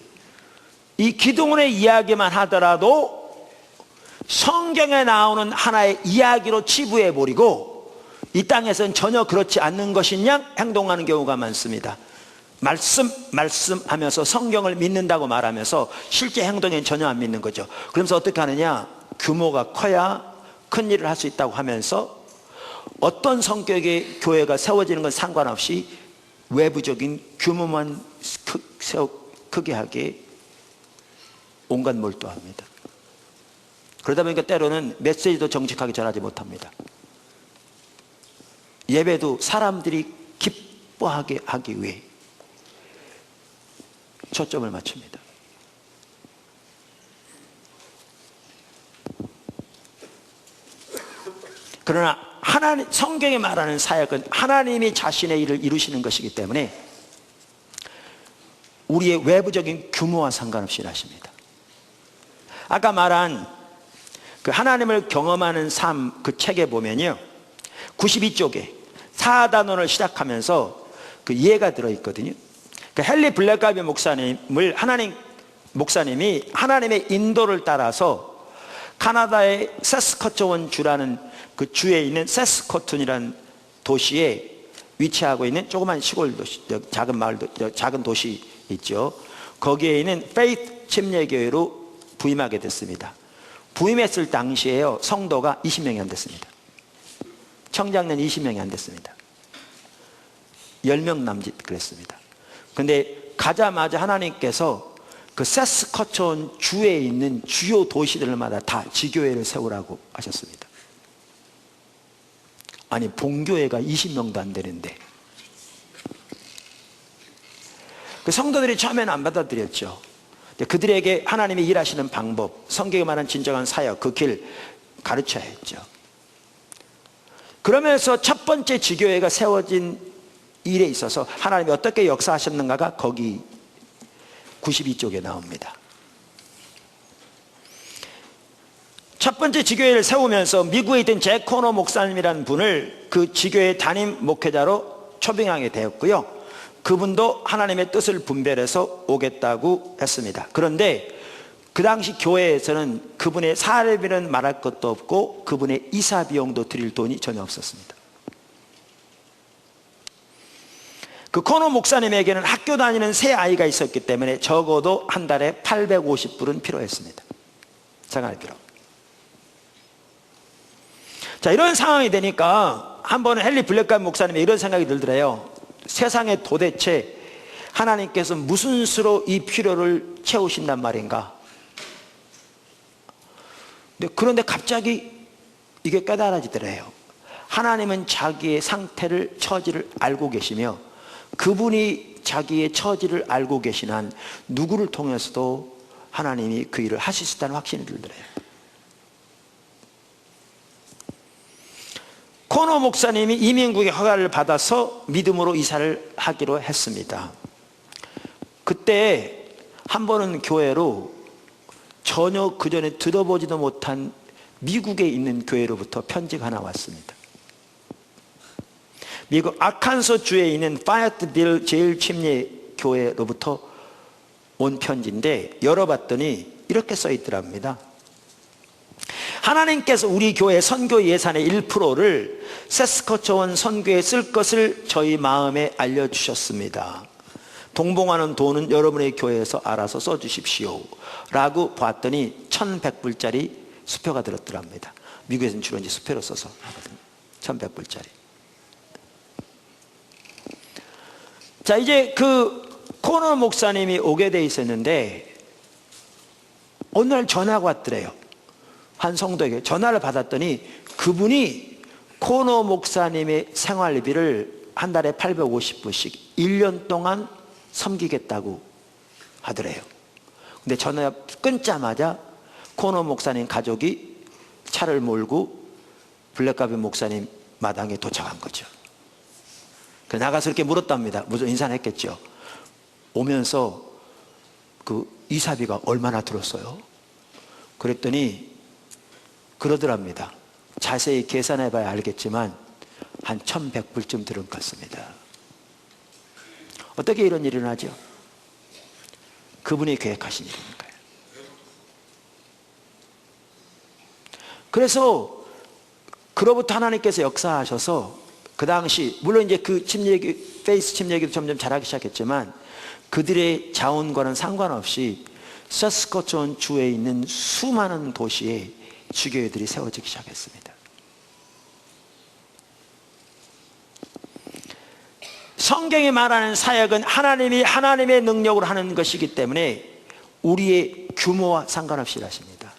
이 기드온의 이야기만 하더라도 성경에 나오는 하나의 이야기로 치부해버리고 이 땅에서는 전혀 그렇지 않는 것인 양 행동하는 경우가 많습니다. 말씀하면서 성경을 믿는다고 말하면서 실제 행동엔 전혀 안 믿는 거죠. 그러면서 어떻게 하느냐, 규모가 커야 큰 일을 할 수 있다고 하면서 어떤 성격의 교회가 세워지는 건 상관없이 외부적인 규모만 크게 하게 온갖 몰두합니다. 그러다 보니까 때로는 메시지도 정직하게 전하지 못합니다. 예배도 사람들이 기뻐하게 하기 위해 초점을 맞춥니다. 그러나 성경이 말하는 사역은 하나님이 자신의 일을 이루시는 것이기 때문에 우리의 외부적인 규모와 상관없이 일하십니다. 아까 말한 그 하나님을 경험하는 삶 그 책에 보면요, 92쪽에 사단원을 시작하면서 그 예가 들어있거든요. 그 헨리 블랙가비 목사님이 하나님의 인도를 따라서 카나다의 세스커처원 주라는 그 주에 있는 세스커툰이라는 도시에 위치하고 있는 조그만 시골 도시, 작은 마을, 작은 도시 있죠. 거기에 있는 페이트 침례교회로 부임하게 됐습니다. 부임했을 당시에요, 성도가 20명이 안 됐습니다. 청장년 20명이 안 됐습니다. 10명 남짓 그랬습니다. 근데 가자마자 하나님께서 그 세스커촌 주에 있는 주요 도시들마다 다 지교회를 세우라고 하셨습니다. 아니, 본교회가 20명도 안 되는데. 그 성도들이 처음에는 안 받아들였죠. 그들에게 하나님이 일하시는 방법, 성경에 말하는 진정한 사역, 그 길 가르쳐야 했죠. 그러면서 첫 번째 지교회가 세워진 일에 있어서 하나님이 어떻게 역사하셨는가가 거기 92쪽에 나옵니다. 첫 번째 지교회를 세우면서 미국에 있던 잭 코너 목사님이라는 분을 그 지교회 담임 목회자로 초빙하게 되었고요. 그분도 하나님의 뜻을 분별해서 오겠다고 했습니다. 그런데 그 당시 교회에서는 그분의 사례비는 말할 것도 없고 그분의 이사 비용도 드릴 돈이 전혀 없었습니다. 그 코너 목사님에게는 학교 다니는 새 아이가 있었기 때문에 적어도 한 달에 850불은 필요했습니다. 생활비로. 자, 이런 상황이 되니까 한 번은 헨리 블랙가비 목사님이 이런 생각이 들더래요. 세상에 도대체 하나님께서 무슨 수로 이 필요를 채우신단 말인가? 그런데 갑자기 이게 깨달아지더래요. 하나님은 자기의 상태를, 처지를 알고 계시며 그분이 자기의 처지를 알고 계신 한 누구를 통해서도 하나님이 그 일을 하실 수 있다는 확신이 들더래요. 코너 목사님이 이민국의 허가를 받아서 믿음으로 이사를 하기로 했습니다. 그때 한 번은 교회로 전혀 그전에 들어보지도 못한 미국에 있는 교회로부터 편지가 하나 왔습니다. 미국 아칸소 주에 있는 파이어트빌 제일 침례 교회로부터 온 편지인데 열어봤더니 이렇게 써 있더랍니다. 하나님께서 우리 교회 선교 예산의 1%를 세스커처원 선교에 쓸 것을 저희 마음에 알려주셨습니다. 동봉하는 돈은 여러분의 교회에서 알아서 써주십시오 라고 봤더니 1100불짜리 수표가 들었더랍니다. 미국에서는 주로 이제 수표로 써서 하거든요. 1100불짜리. 자, 이제 그 코너 목사님이 오게 돼 있었는데 어느 날 전화가 왔더래요. 한 성도에게 전화를 받았더니 그분이 코너 목사님의 생활비를 한 달에 850불씩 1년 동안 섬기겠다고 하더래요. 근데 전화 끊자마자 코너 목사님 가족이 차를 몰고 블랙가비 목사님 마당에 도착한 거죠. 그래서 나가서 이렇게 물었답니다. 무슨 인사는 했겠죠. 오면서 그 이사비가 얼마나 들었어요? 그랬더니 그러더랍니다. 자세히 계산해 봐야 알겠지만 한 1100불쯤 들은 것 같습니다. 어떻게 이런 일이 일어나죠? 그분이 계획하신 일이니까요. 그래서 그로부터 하나님께서 역사하셔서 그 당시 물론 이제 그 침례기 페이스 침례기도 점점 잘하기 시작했지만 그들의 자원과는 상관없이 서스코촌 주에 있는 수많은 도시에 주교회들이 세워지기 시작했습니다. 성경이 말하는 사역은 하나님이 하나님의 능력으로 하는 것이기 때문에 우리의 규모와 상관없이 일하십니다.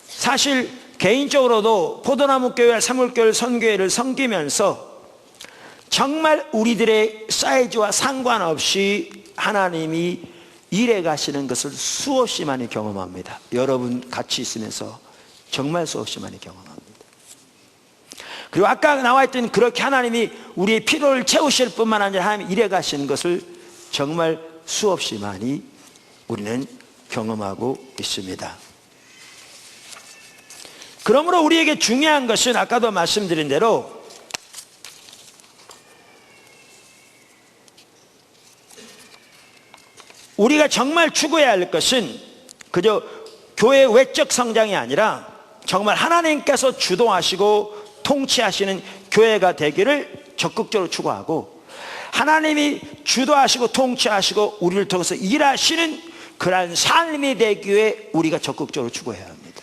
사실 개인적으로도 포도나무 교회, 사물교회, 선교회를 섬기면서 정말 우리들의 사이즈와 상관없이 하나님이 일해 가시는 것을 수없이 많이 경험합니다. 여러분 같이 있으면서 정말 수없이 많이 경험합니다. 그리고 아까 나와 있던 그렇게 하나님이 우리의 필요를 채우실 뿐만 아니라 하나님이 일해 가시는 것을 정말 수없이 많이 우리는 경험하고 있습니다. 그러므로 우리에게 중요한 것은 아까도 말씀드린 대로 우리가 정말 추구해야 할 것은 그저 교회 외적 성장이 아니라 정말 하나님께서 주도하시고 통치하시는 교회가 되기를 적극적으로 추구하고 하나님이 주도하시고 통치하시고 우리를 통해서 일하시는 그러한 삶이 되기 위해 우리가 적극적으로 추구해야 합니다.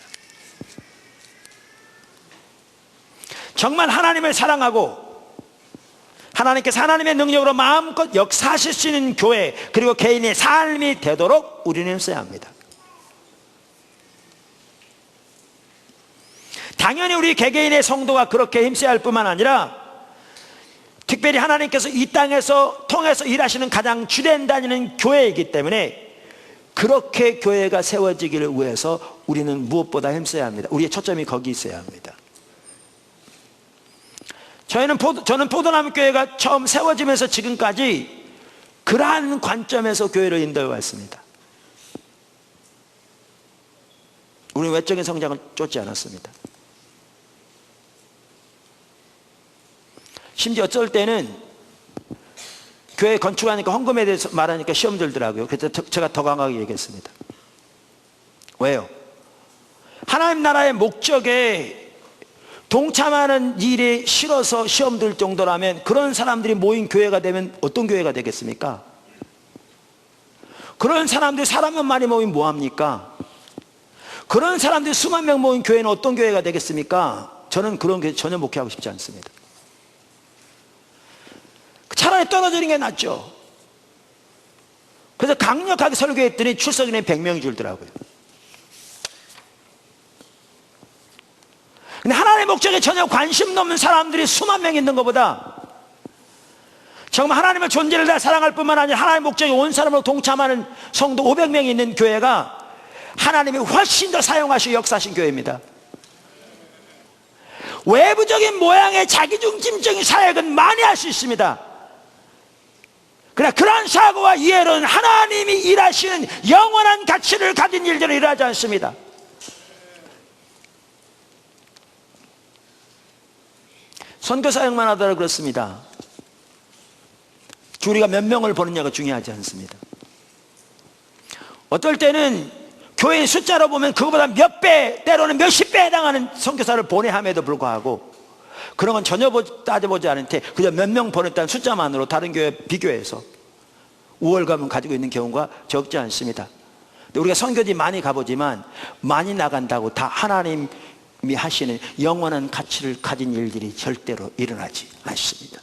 정말 하나님을 사랑하고 하나님께서 하나님의 능력으로 마음껏 역사하실 수 있는 교회 그리고 개인의 삶이 되도록 우리는 써야 합니다. 당연히 우리 개개인의 성도가 그렇게 힘써야 할 뿐만 아니라 특별히 하나님께서 이 땅에서 통해서 일하시는 가장 주된 다니는 교회이기 때문에 그렇게 교회가 세워지기를 위해서 우리는 무엇보다 힘써야 합니다. 우리의 초점이 거기 있어야 합니다. 저는 포도나무 교회가 처음 세워지면서 지금까지 그러한 관점에서 교회를 인도해 왔습니다. 우리는 외적인 성장을 쫓지 않았습니다. 심지어 어쩔 때는 교회 건축하니까 헌금에 대해서 말하니까 시험 들더라고요. 그래서 제가 더 강하게 얘기했습니다. 왜요? 하나님 나라의 목적에 동참하는 일에 싫어서 시험 들 정도라면 그런 사람들이 모인 교회가 되면 어떤 교회가 되겠습니까? 그런 사람들이 사람만 많이 모이면 뭐합니까? 그런 사람들이 수만 명 모인 교회는 어떤 교회가 되겠습니까? 저는 그런 교회 전혀 목회하고 싶지 않습니다. 차라리 떨어지는 게 낫죠. 그래서 강력하게 설교했더니 출석인이 100명이 줄더라고요. 근데 하나님의 목적에 전혀 관심도 없는 사람들이 수만 명 있는 것보다 정말 하나님의 존재를 다 사랑할 뿐만 아니라 하나님의 목적에 온 사람으로 동참하는 성도 500명이 있는 교회가 하나님이 훨씬 더 사용하시고 역사하신 교회입니다. 외부적인 모양의 자기중심적인 사역은 많이 할 수 있습니다. 그러나 그런 사고와 이해로는 하나님이 일하시는 영원한 가치를 가진 일들은 일하지 않습니다. 선교사역만 하더라도 그렇습니다. 우리가 몇 명을 보느냐가 중요하지 않습니다. 어떨 때는 교회의 숫자로 보면 그거보다 몇 배, 때로는 몇십 배에 해당하는 선교사를 보내함에도 불구하고 그런 건 전혀 따져보지 않은 채 그저 몇 명 보냈다는 숫자만으로 다른 교회 비교해서 우월감을 가지고 있는 경우가 적지 않습니다. 우리가 선교지 많이 가보지만 많이 나간다고 다 하나님이 하시는 영원한 가치를 가진 일들이 절대로 일어나지 않습니다.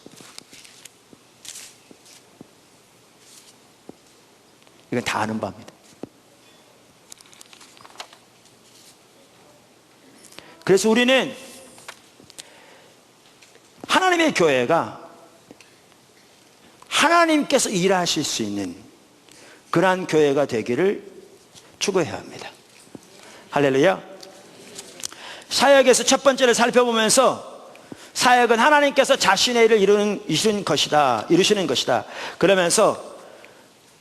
이건 다 아는 바입니다. 그래서 우리는 하나님의 교회가 하나님께서 일하실 수 있는 그러한 교회가 되기를 추구해야 합니다. 할렐루야. 사역에서 첫 번째를 살펴보면서 사역은 하나님께서 자신의 일을 이루시는 것이다. 그러면서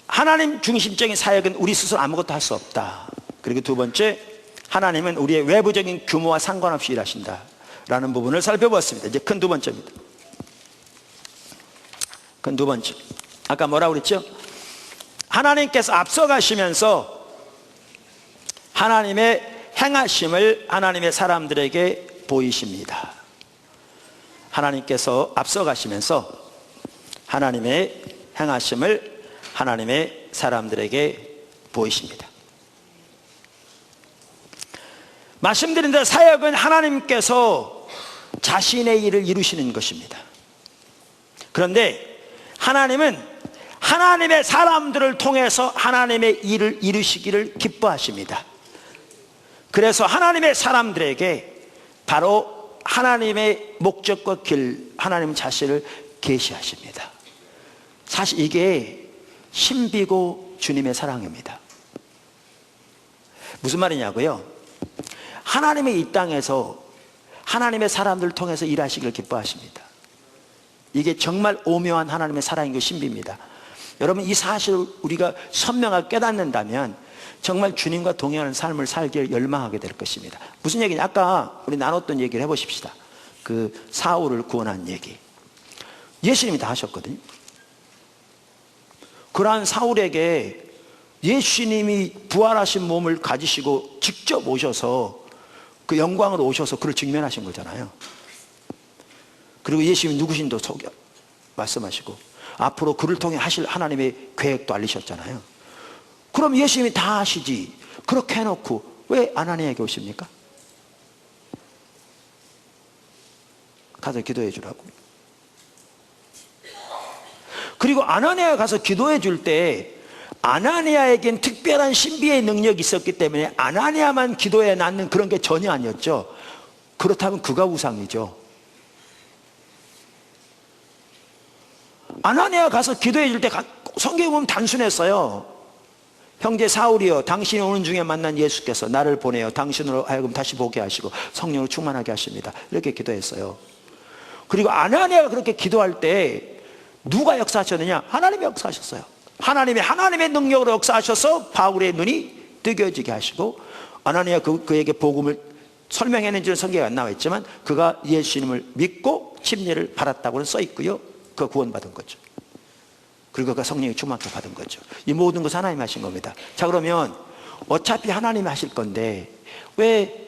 하나님 중심적인 사역은 우리 스스로 아무것도 할 수 없다. 그리고 두 번째, 하나님은 우리의 외부적인 규모와 상관없이 일하신다 라는 부분을 살펴보았습니다. 이제 큰 두 번째입니다. 큰 두 번째, 아까 뭐라고 그랬죠? 하나님께서 앞서가시면서 하나님의 행하심을 하나님의 사람들에게 보이십니다. 하나님께서 앞서가시면서 하나님의 행하심을 하나님의 사람들에게 보이십니다. 말씀드린 대로 사역은 하나님께서 자신의 일을 이루시는 것입니다. 그런데 하나님은 하나님의 사람들을 통해서 하나님의 일을 이루시기를 기뻐하십니다. 그래서 하나님의 사람들에게 바로 하나님의 목적과 길, 하나님 자신을 계시하십니다. 사실 이게 신비고 주님의 사랑입니다. 무슨 말이냐고요? 하나님의 이 땅에서 하나님의 사람들을 통해서 일하시기를 기뻐하십니다. 이게 정말 오묘한 하나님의 사랑이고 신비입니다. 여러분, 이 사실을 우리가 선명하게 깨닫는다면 정말 주님과 동행하는 삶을 살기를 열망하게 될 것입니다. 무슨 얘기냐? 아까 우리 나눴던 얘기를 해보십시다. 그 사울을 구원한 얘기. 예수님이 다 하셨거든요. 그러한 사울에게 예수님이 부활하신 몸을 가지시고 직접 오셔서 그 영광으로 오셔서 그를 직면하신 거잖아요. 그리고 예수님이 누구신도 말씀하시고 앞으로 그를 통해 하실 하나님의 계획도 알리셨잖아요. 그럼 예수님이 다 하시지, 그렇게 해놓고 왜 아나니아에게 오십니까? 가서 기도해 주라고. 그리고 아나니아에 가서 기도해 줄 때 아나니아에겐 특별한 신비의 능력이 있었기 때문에 아나니아만 기도해 낫는 그런 게 전혀 아니었죠. 그렇다면 그가 우상이죠. 아나니아 가서 기도해 줄 때 성경에 보면 단순했어요. 형제 사울이여, 당신이 오는 중에 만난 예수께서 나를 보내어 당신으로 하여금 다시 보게 하시고 성령으로 충만하게 하십니다. 이렇게 기도했어요. 그리고 아나니아가 그렇게 기도할 때 누가 역사하셨느냐? 하나님이 역사하셨어요. 하나님의 능력으로 역사하셔서 바울의 눈이 뜨겨지게 하시고, 아나니아 그에게 복음을 설명했는지는 성경에 안 나와 있지만 그가 예수님을 믿고 침례를 받았다고는 써 있고요. 그가 구원받은 거죠. 그리고 그가 성령이 충만케 받은 거죠. 이 모든 것은 하나님이 하신 겁니다. 자, 그러면 어차피 하나님이 하실 건데 왜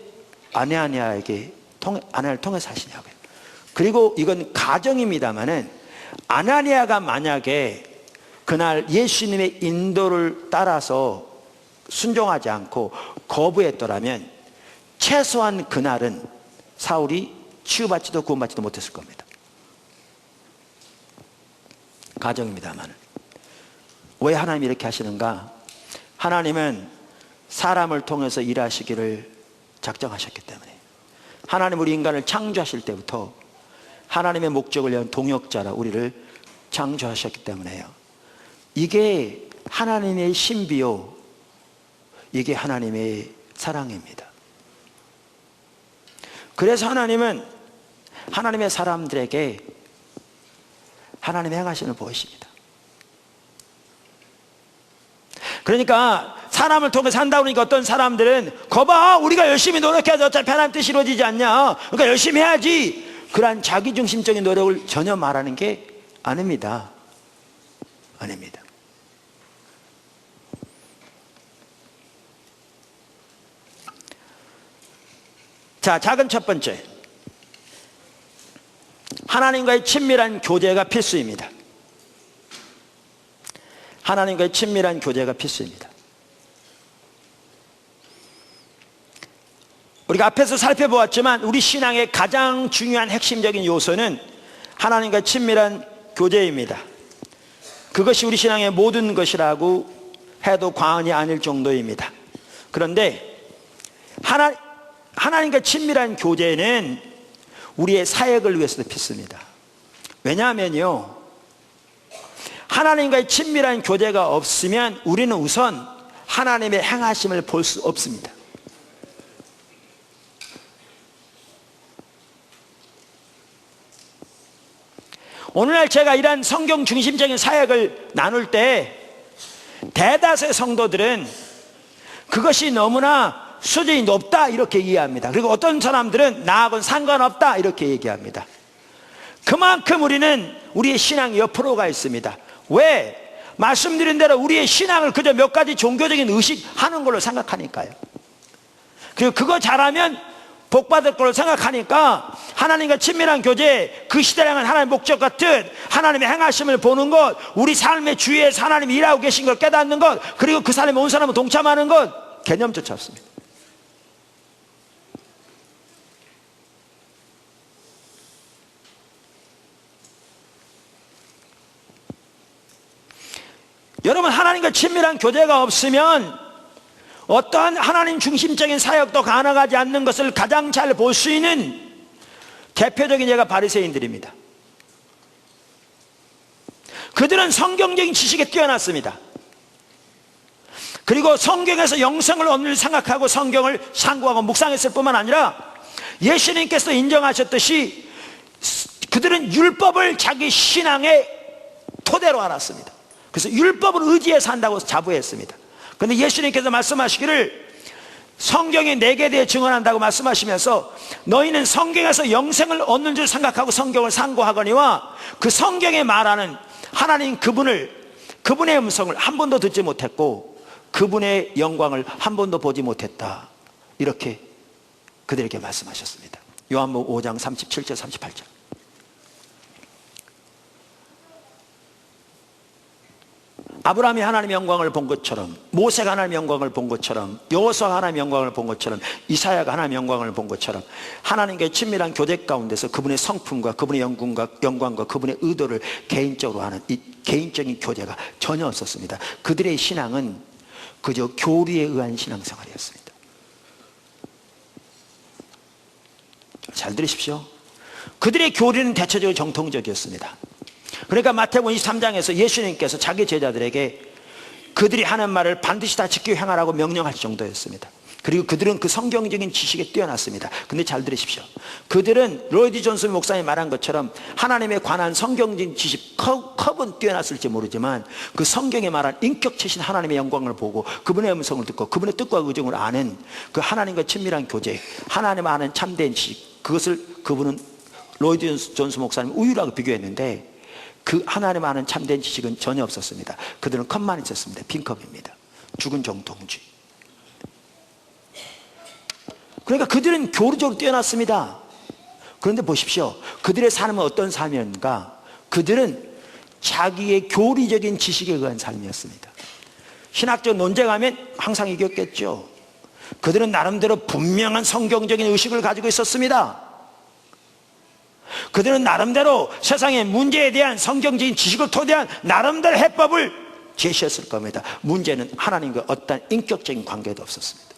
아나니아를 통해서 하시냐고요. 그리고 이건 가정입니다만은 아나니아가 만약에 그날 예수님의 인도를 따라서 순종하지 않고 거부했더라면 최소한 그날은 사울이 치유받지도 구원받지도 못했을 겁니다. 가정입니다만 왜 하나님이 이렇게 하시는가? 하나님은 사람을 통해서 일하시기를 작정하셨기 때문에, 하나님 우리 인간을 창조하실 때부터 하나님의 목적을 위한 동역자라 우리를 창조하셨기 때문에요. 이게 하나님의 신비요, 이게 하나님의 사랑입니다. 그래서 하나님은 하나님의 사람들에게 하나님의 행하심을 보이십니다. 그러니까 사람을 통해 산다 그러니까 어떤 사람들은 거봐 우리가 열심히 노력해서 어차피 하나님 뜻이 이루어지지 않냐, 그러니까 열심히 해야지, 그러한 자기중심적인 노력을 전혀 말하는 게 아닙니다. 아닙니다. 자, 작은 첫 번째, 하나님과의 친밀한 교제가 필수입니다. 하나님과의 친밀한 교제가 필수입니다. 우리가 앞에서 살펴보았지만 우리 신앙의 가장 중요한 핵심적인 요소는 하나님과 친밀한 교제입니다. 그것이 우리 신앙의 모든 것이라고 해도 과언이 아닐 정도입니다. 그런데 하나님과 친밀한 교제는 우리의 사역을 위해서도 필수입니다. 왜냐하면요, 하나님과의 친밀한 교제가 없으면 우리는 우선 하나님의 행하심을 볼 수 없습니다. 오늘날 제가 이런 성경 중심적인 사역을 나눌 때 대다수의 성도들은 그것이 너무나 수준이 높다 이렇게 이해합니다. 그리고 어떤 사람들은 나하고는 상관없다 이렇게 얘기합니다. 그만큼 우리는 우리의 신앙이 옆으로 가 있습니다. 왜? 말씀드린 대로 우리의 신앙을 그저 몇 가지 종교적인 의식하는 걸로 생각하니까요. 그리고 그거 잘하면 복받을 걸로 생각하니까 하나님과 친밀한 교제, 그 시대를 향한 하나님의 목적 같은 하나님의 행하심을 보는 것, 우리 삶의 주위에서 하나님이 일하고 계신 걸 깨닫는 것, 그리고 그 삶에 온 사람을 동참하는 것, 개념조차 없습니다. 여러분, 하나님과 친밀한 교제가 없으면 어떠한 하나님 중심적인 사역도 가능하지 않는 것을 가장 잘 볼 수 있는 대표적인 예가 바리새인들입니다. 그들은 성경적인 지식에 뛰어났습니다. 그리고 성경에서 영생을 얻는 일 생각하고 성경을 상고하고 묵상했을 뿐만 아니라 예수님께서 인정하셨듯이 그들은 율법을 자기 신앙의 토대로 알았습니다. 그래서 율법을 의지해 산다고 자부했습니다. 그런데 예수님께서 말씀하시기를 성경이 내게 대해 증언한다고 말씀하시면서 너희는 성경에서 영생을 얻는 줄 생각하고 성경을 상고하거니와 그 성경에 말하는 하나님 그분의 음성을 한 번도 듣지 못했고 그분의 영광을 한 번도 보지 못했다, 이렇게 그들에게 말씀하셨습니다. 요한복음 5장 37절 38절. 아브라함이 하나님의 영광을 본 것처럼, 모세가 하나님의 영광을 본 것처럼, 여호수아가 하나님의 영광을 본 것처럼, 이사야가 하나님의 영광을 본 것처럼 하나님과의 친밀한 교제 가운데서 그분의 성품과 그분의 영광과 그분의 의도를 개인적으로 하는 이 개인적인 교제가 전혀 없었습니다. 그들의 신앙은 그저 교리에 의한 신앙생활이었습니다. 잘 들으십시오. 그들의 교리는 대체적으로 정통적이었습니다. 그러니까 마태복음 23장에서 예수님께서 자기 제자들에게 그들이 하는 말을 반드시 다 지키고 행하라고 명령하실 정도였습니다. 그리고 그들은 그 성경적인 지식에 뛰어났습니다. 근데 잘 들으십시오. 그들은 로이드 존스 목사님이 말한 것처럼 하나님에 관한 성경적인 지식 컵은 뛰어났을지 모르지만 그 성경에 말한 인격체신 하나님의 영광을 보고 그분의 음성을 듣고 그분의 뜻과 의중을 아는 그 하나님과 친밀한 교제, 하나님 아는 참된 지식, 그것을 그분은 로이드 존스 목사님 우유라고 비교했는데 그 하나님 아는 참된 지식은 전혀 없었습니다. 그들은 컵만 있었습니다. 빈컵입니다. 죽은 정통주의. 그러니까 그들은 교리적으로 뛰어났습니다. 그런데 보십시오. 그들의 삶은 어떤 삶이었는가? 그들은 자기의 교리적인 지식에 의한 삶이었습니다. 신학적 논쟁하면 항상 이겼겠죠. 그들은 나름대로 분명한 성경적인 의식을 가지고 있었습니다. 그들은 나름대로 세상의 문제에 대한 성경적인 지식을 토대한 나름대로 해법을 제시했을 겁니다. 문제는 하나님과 어떤 인격적인 관계도 없었습니다.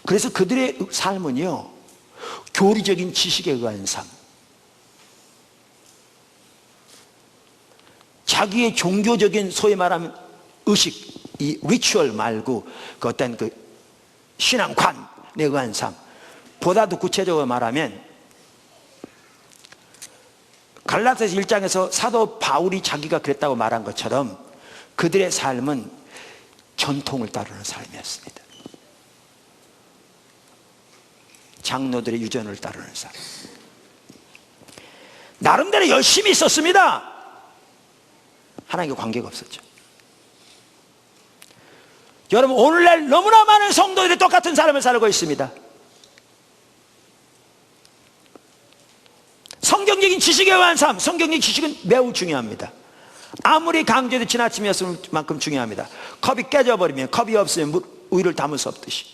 그래서 그들의 삶은요, 교리적인 지식에 의한 삶, 자기의 종교적인 소위 말하면 의식, 이 리추얼 말고 그 어떤 그 신앙관에 의한 삶, 보다도 구체적으로 말하면 갈라디아서 1장에서 사도 바울이 자기가 그랬다고 말한 것처럼 그들의 삶은 전통을 따르는 삶이었습니다. 장로들의 유전을 따르는 삶. 나름대로 열심히 있었습니다. 하나님과 관계가 없었죠. 여러분, 오늘날 너무나 많은 성도들이 똑같은 삶을 살고 있습니다. 성경적인 지식에 의한 삶, 성경적인 지식은 매우 중요합니다. 아무리 강조해도 지나침이었을 만큼 중요합니다. 컵이 깨져버리면, 컵이 없으면 우유를 담을 수 없듯이.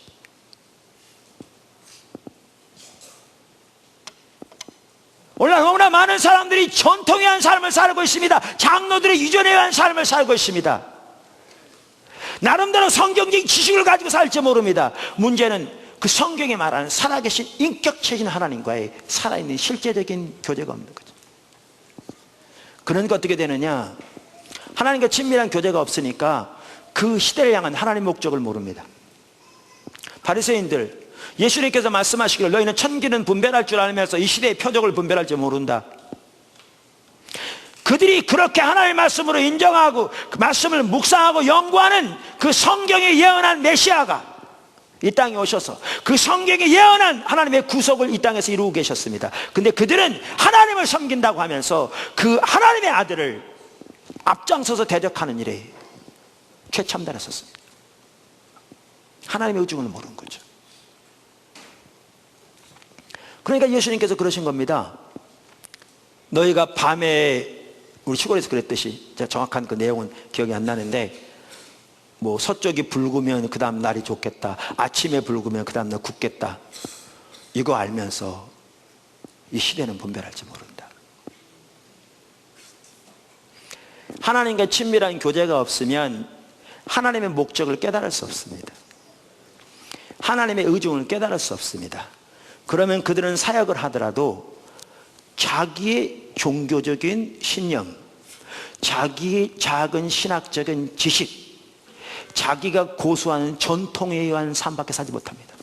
오늘날 너무나 많은 사람들이 전통에 의한 삶을 살고 있습니다. 장로들의 유전에 의한 삶을 살고 있습니다. 나름대로 성경적인 지식을 가지고 살지 모릅니다. 문제는 그 성경에 말하는 살아계신 인격체인 하나님과의 살아있는 실제적인 교제가 없는 거죠. 그러니까 어떻게 되느냐, 하나님과 친밀한 교제가 없으니까 그 시대를 향한 하나님의 목적을 모릅니다. 바리새인들, 예수님께서 말씀하시기를 너희는 천기는 분별할 줄 알면서 이 시대의 표적을 분별할 줄 모른다. 그들이 그렇게 하나님의 말씀으로 인정하고 그 말씀을 묵상하고 연구하는 그 성경에 예언한 메시아가 이 땅에 오셔서 그 성경에 예언한 하나님의 구속을 이 땅에서 이루고 계셨습니다. 근데 그들은 하나님을 섬긴다고 하면서 그 하나님의 아들을 앞장서서 대적하는 일에 최첨단했었습니다. 하나님의 의중을 모르는 거죠. 그러니까 예수님께서 그러신 겁니다. 너희가 밤에, 우리 시골에서 그랬듯이, 제가 정확한 그 내용은 기억이 안 나는데, 뭐 서쪽이 붉으면 그 다음 날이 좋겠다, 아침에 붉으면 그 다음 날 굳겠다, 이거 알면서 이 시대는 분별할지 모른다. 하나님과 친밀한 교제가 없으면 하나님의 목적을 깨달을 수 없습니다. 하나님의 의중을 깨달을 수 없습니다. 그러면 그들은 사역을 하더라도 자기의 종교적인 신념, 자기의 작은 신학적인 지식, 자기가 고수하는 전통에 의한 삶밖에 살지 못합니다.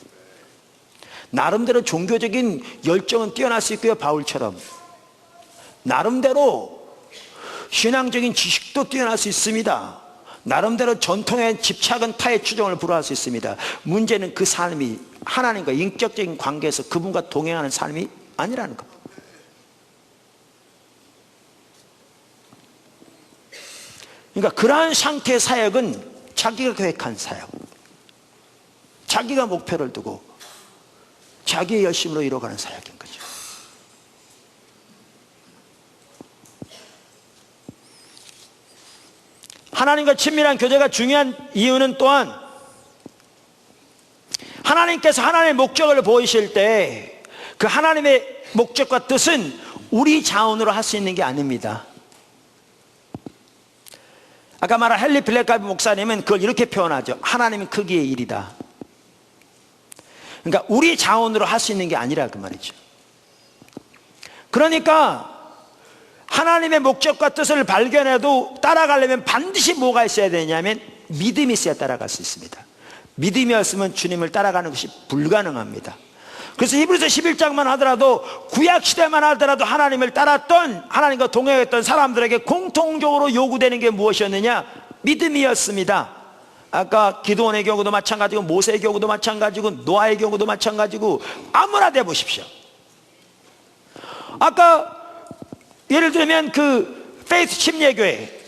나름대로 종교적인 열정은 뛰어날 수 있고요, 바울처럼. 나름대로 신앙적인 지식도 뛰어날 수 있습니다. 나름대로 전통에 집착은 타의 추종을 불허할 수 있습니다. 문제는 그 삶이 하나님과 인격적인 관계에서 그분과 동행하는 삶이 아니라는 겁니다. 그러니까 그러한 상태의 사역은 자기가 계획한 사역, 자기가 목표를 두고 자기의 열심으로 이뤄가는 사역인 거죠. 하나님과 친밀한 교제가 중요한 이유는 또한 하나님께서 하나님의 목적을 보이실 때 그 하나님의 목적과 뜻은 우리 자원으로 할 수 있는 게 아닙니다. 아까 말한 헨리 필렛가비 목사님은 그걸 이렇게 표현하죠. 하나님은 크기의 일이다. 그러니까 우리 자원으로 할 수 있는 게 아니라 그 말이죠. 그러니까 하나님의 목적과 뜻을 발견해도 따라가려면 반드시 뭐가 있어야 되냐면 믿음이 있어야 따라갈 수 있습니다. 믿음이 없으면 주님을 따라가는 것이 불가능합니다. 그래서 히브리서 11장만 하더라도, 구약시대만 하더라도 하나님을 따랐던, 하나님과 동행했던 사람들에게 공통적으로 요구되는 게 무엇이었느냐? 믿음이었습니다. 아까 기드온의 경우도 마찬가지고, 모세의 경우도 마찬가지고, 노아의 경우도 마찬가지고, 아무나 대보십시오. 아까 예를 들면 그 페이스 침례교회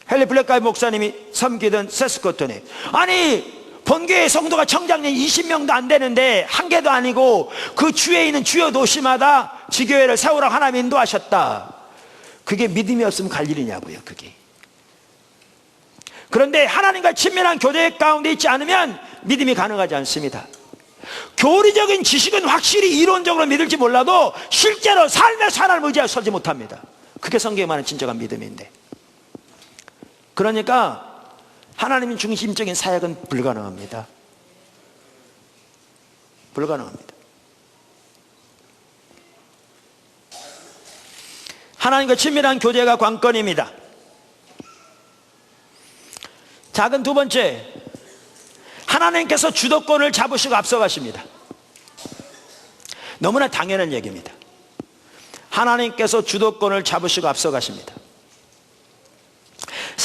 헨리 블랙가이 목사님이 섬기던 세스코턴에, 아니 본교회 성도가 청장님 20명도 안 되는데, 한 개도 아니고 그 주에 있는 주요 도시마다 지교회를 세우라고 하나님 인도하셨다. 그게 믿음이 없으면 갈 일이냐고요, 그게. 그런데 하나님과 친밀한 교제 가운데 있지 않으면 믿음이 가능하지 않습니다. 교리적인 지식은 확실히 이론적으로 믿을지 몰라도 실제로 삶에서 하나님을 의지하여 서지 못합니다. 그게 성경에 말하는 진정한 믿음인데, 그러니까 하나님 중심적인 사역은 불가능합니다. 불가능합니다. 하나님과 친밀한 교제가 관건입니다. 작은 두 번째, 하나님께서 주도권을 잡으시고 앞서가십니다. 너무나 당연한 얘기입니다. 하나님께서 주도권을 잡으시고 앞서가십니다.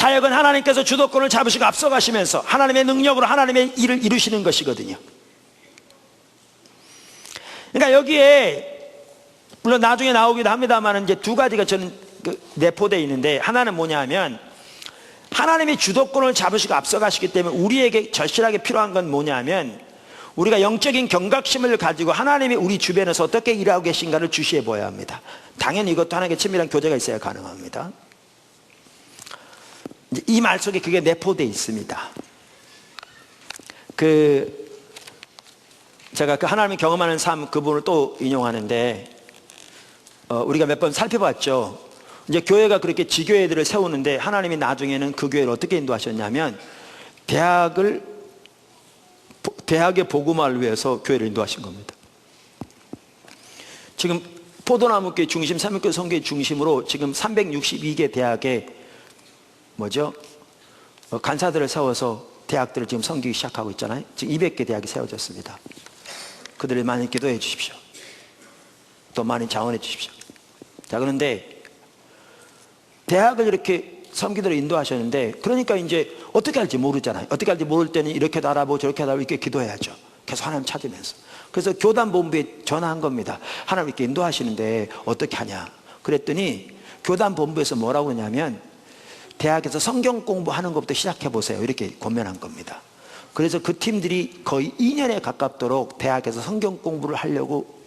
사역은 하나님께서 주도권을 잡으시고 앞서가시면서 하나님의 능력으로 하나님의 일을 이루시는 것이거든요. 그러니까 여기에 물론 나중에 나오기도 합니다만 이제 두 가지가 저는 내포되어 있는데, 하나는 뭐냐 하면 하나님이 주도권을 잡으시고 앞서가시기 때문에 우리에게 절실하게 필요한 건 뭐냐 하면 우리가 영적인 경각심을 가지고 하나님이 우리 주변에서 어떻게 일하고 계신가를 주시해 보아야 합니다. 당연히 이것도 하나님께 친밀한 교제가 있어야 가능합니다. 이 말 속에 그게 내포되어 있습니다. 제가 그 하나님이 경험하는 삶 그분을 또 인용하는데, 우리가 몇 번 살펴봤죠. 이제 교회가 그렇게 지교회들을 세우는데 하나님이 나중에는 그 교회를 어떻게 인도하셨냐면 대학의 복음화를 위해서 교회를 인도하신 겁니다. 지금 포도나무교회 중심, 삼일교회 성교회 중심으로 지금 362개 대학에 간사들을 세워서 대학들을 지금 섬기기 시작하고 있잖아요. 지금 200개 대학이 세워졌습니다. 그들을 많이 기도해 주십시오. 또 많이 자원해 주십시오. 자, 그런데 대학을 이렇게 섬기도록 인도하셨는데, 그러니까 이제 어떻게 할지 모르잖아요. 어떻게 할지 모를 때는 이렇게도 알아보고 저렇게도 알아보고 이렇게 기도해야죠. 계속 하나님 찾으면서. 그래서 교단본부에 전화한 겁니다. 하나님 이렇게 인도하시는데 어떻게 하냐. 그랬더니 교단본부에서 뭐라고 하냐면 대학에서 성경 공부하는 것부터 시작해 보세요, 이렇게 권면한 겁니다. 그래서 그 팀들이 거의 2년에 가깝도록 대학에서 성경 공부를 하려고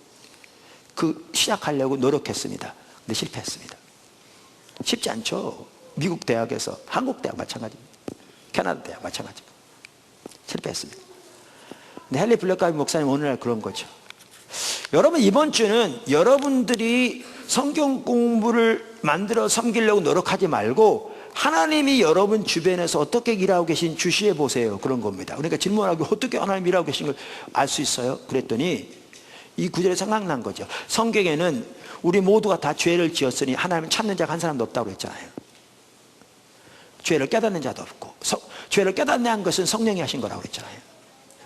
시작하려고 노력했습니다. 근데 실패했습니다. 쉽지 않죠. 미국 대학에서, 한국 대학 마찬가지입니다. 캐나다 대학 마찬가지입니다. 실패했습니다. 근데 헨리 블랙가비 목사님 오늘날 그런 거죠. 여러분, 이번 주는 여러분들이 성경 공부를 만들어 섬기려고 노력하지 말고 하나님이 여러분 주변에서 어떻게 일하고 계신 주시해 보세요, 그런 겁니다. 그러니까 질문하고 어떻게 하나님이 일하고 계신 걸 알 수 있어요? 그랬더니 이 구절이 생각난 거죠. 성경에는 우리 모두가 다 죄를 지었으니 하나님을 찾는 자가 한 사람도 없다고 했잖아요. 죄를 깨닫는 자도 없고, 죄를 깨닫게 한 것은 성령이 하신 거라고 했잖아요.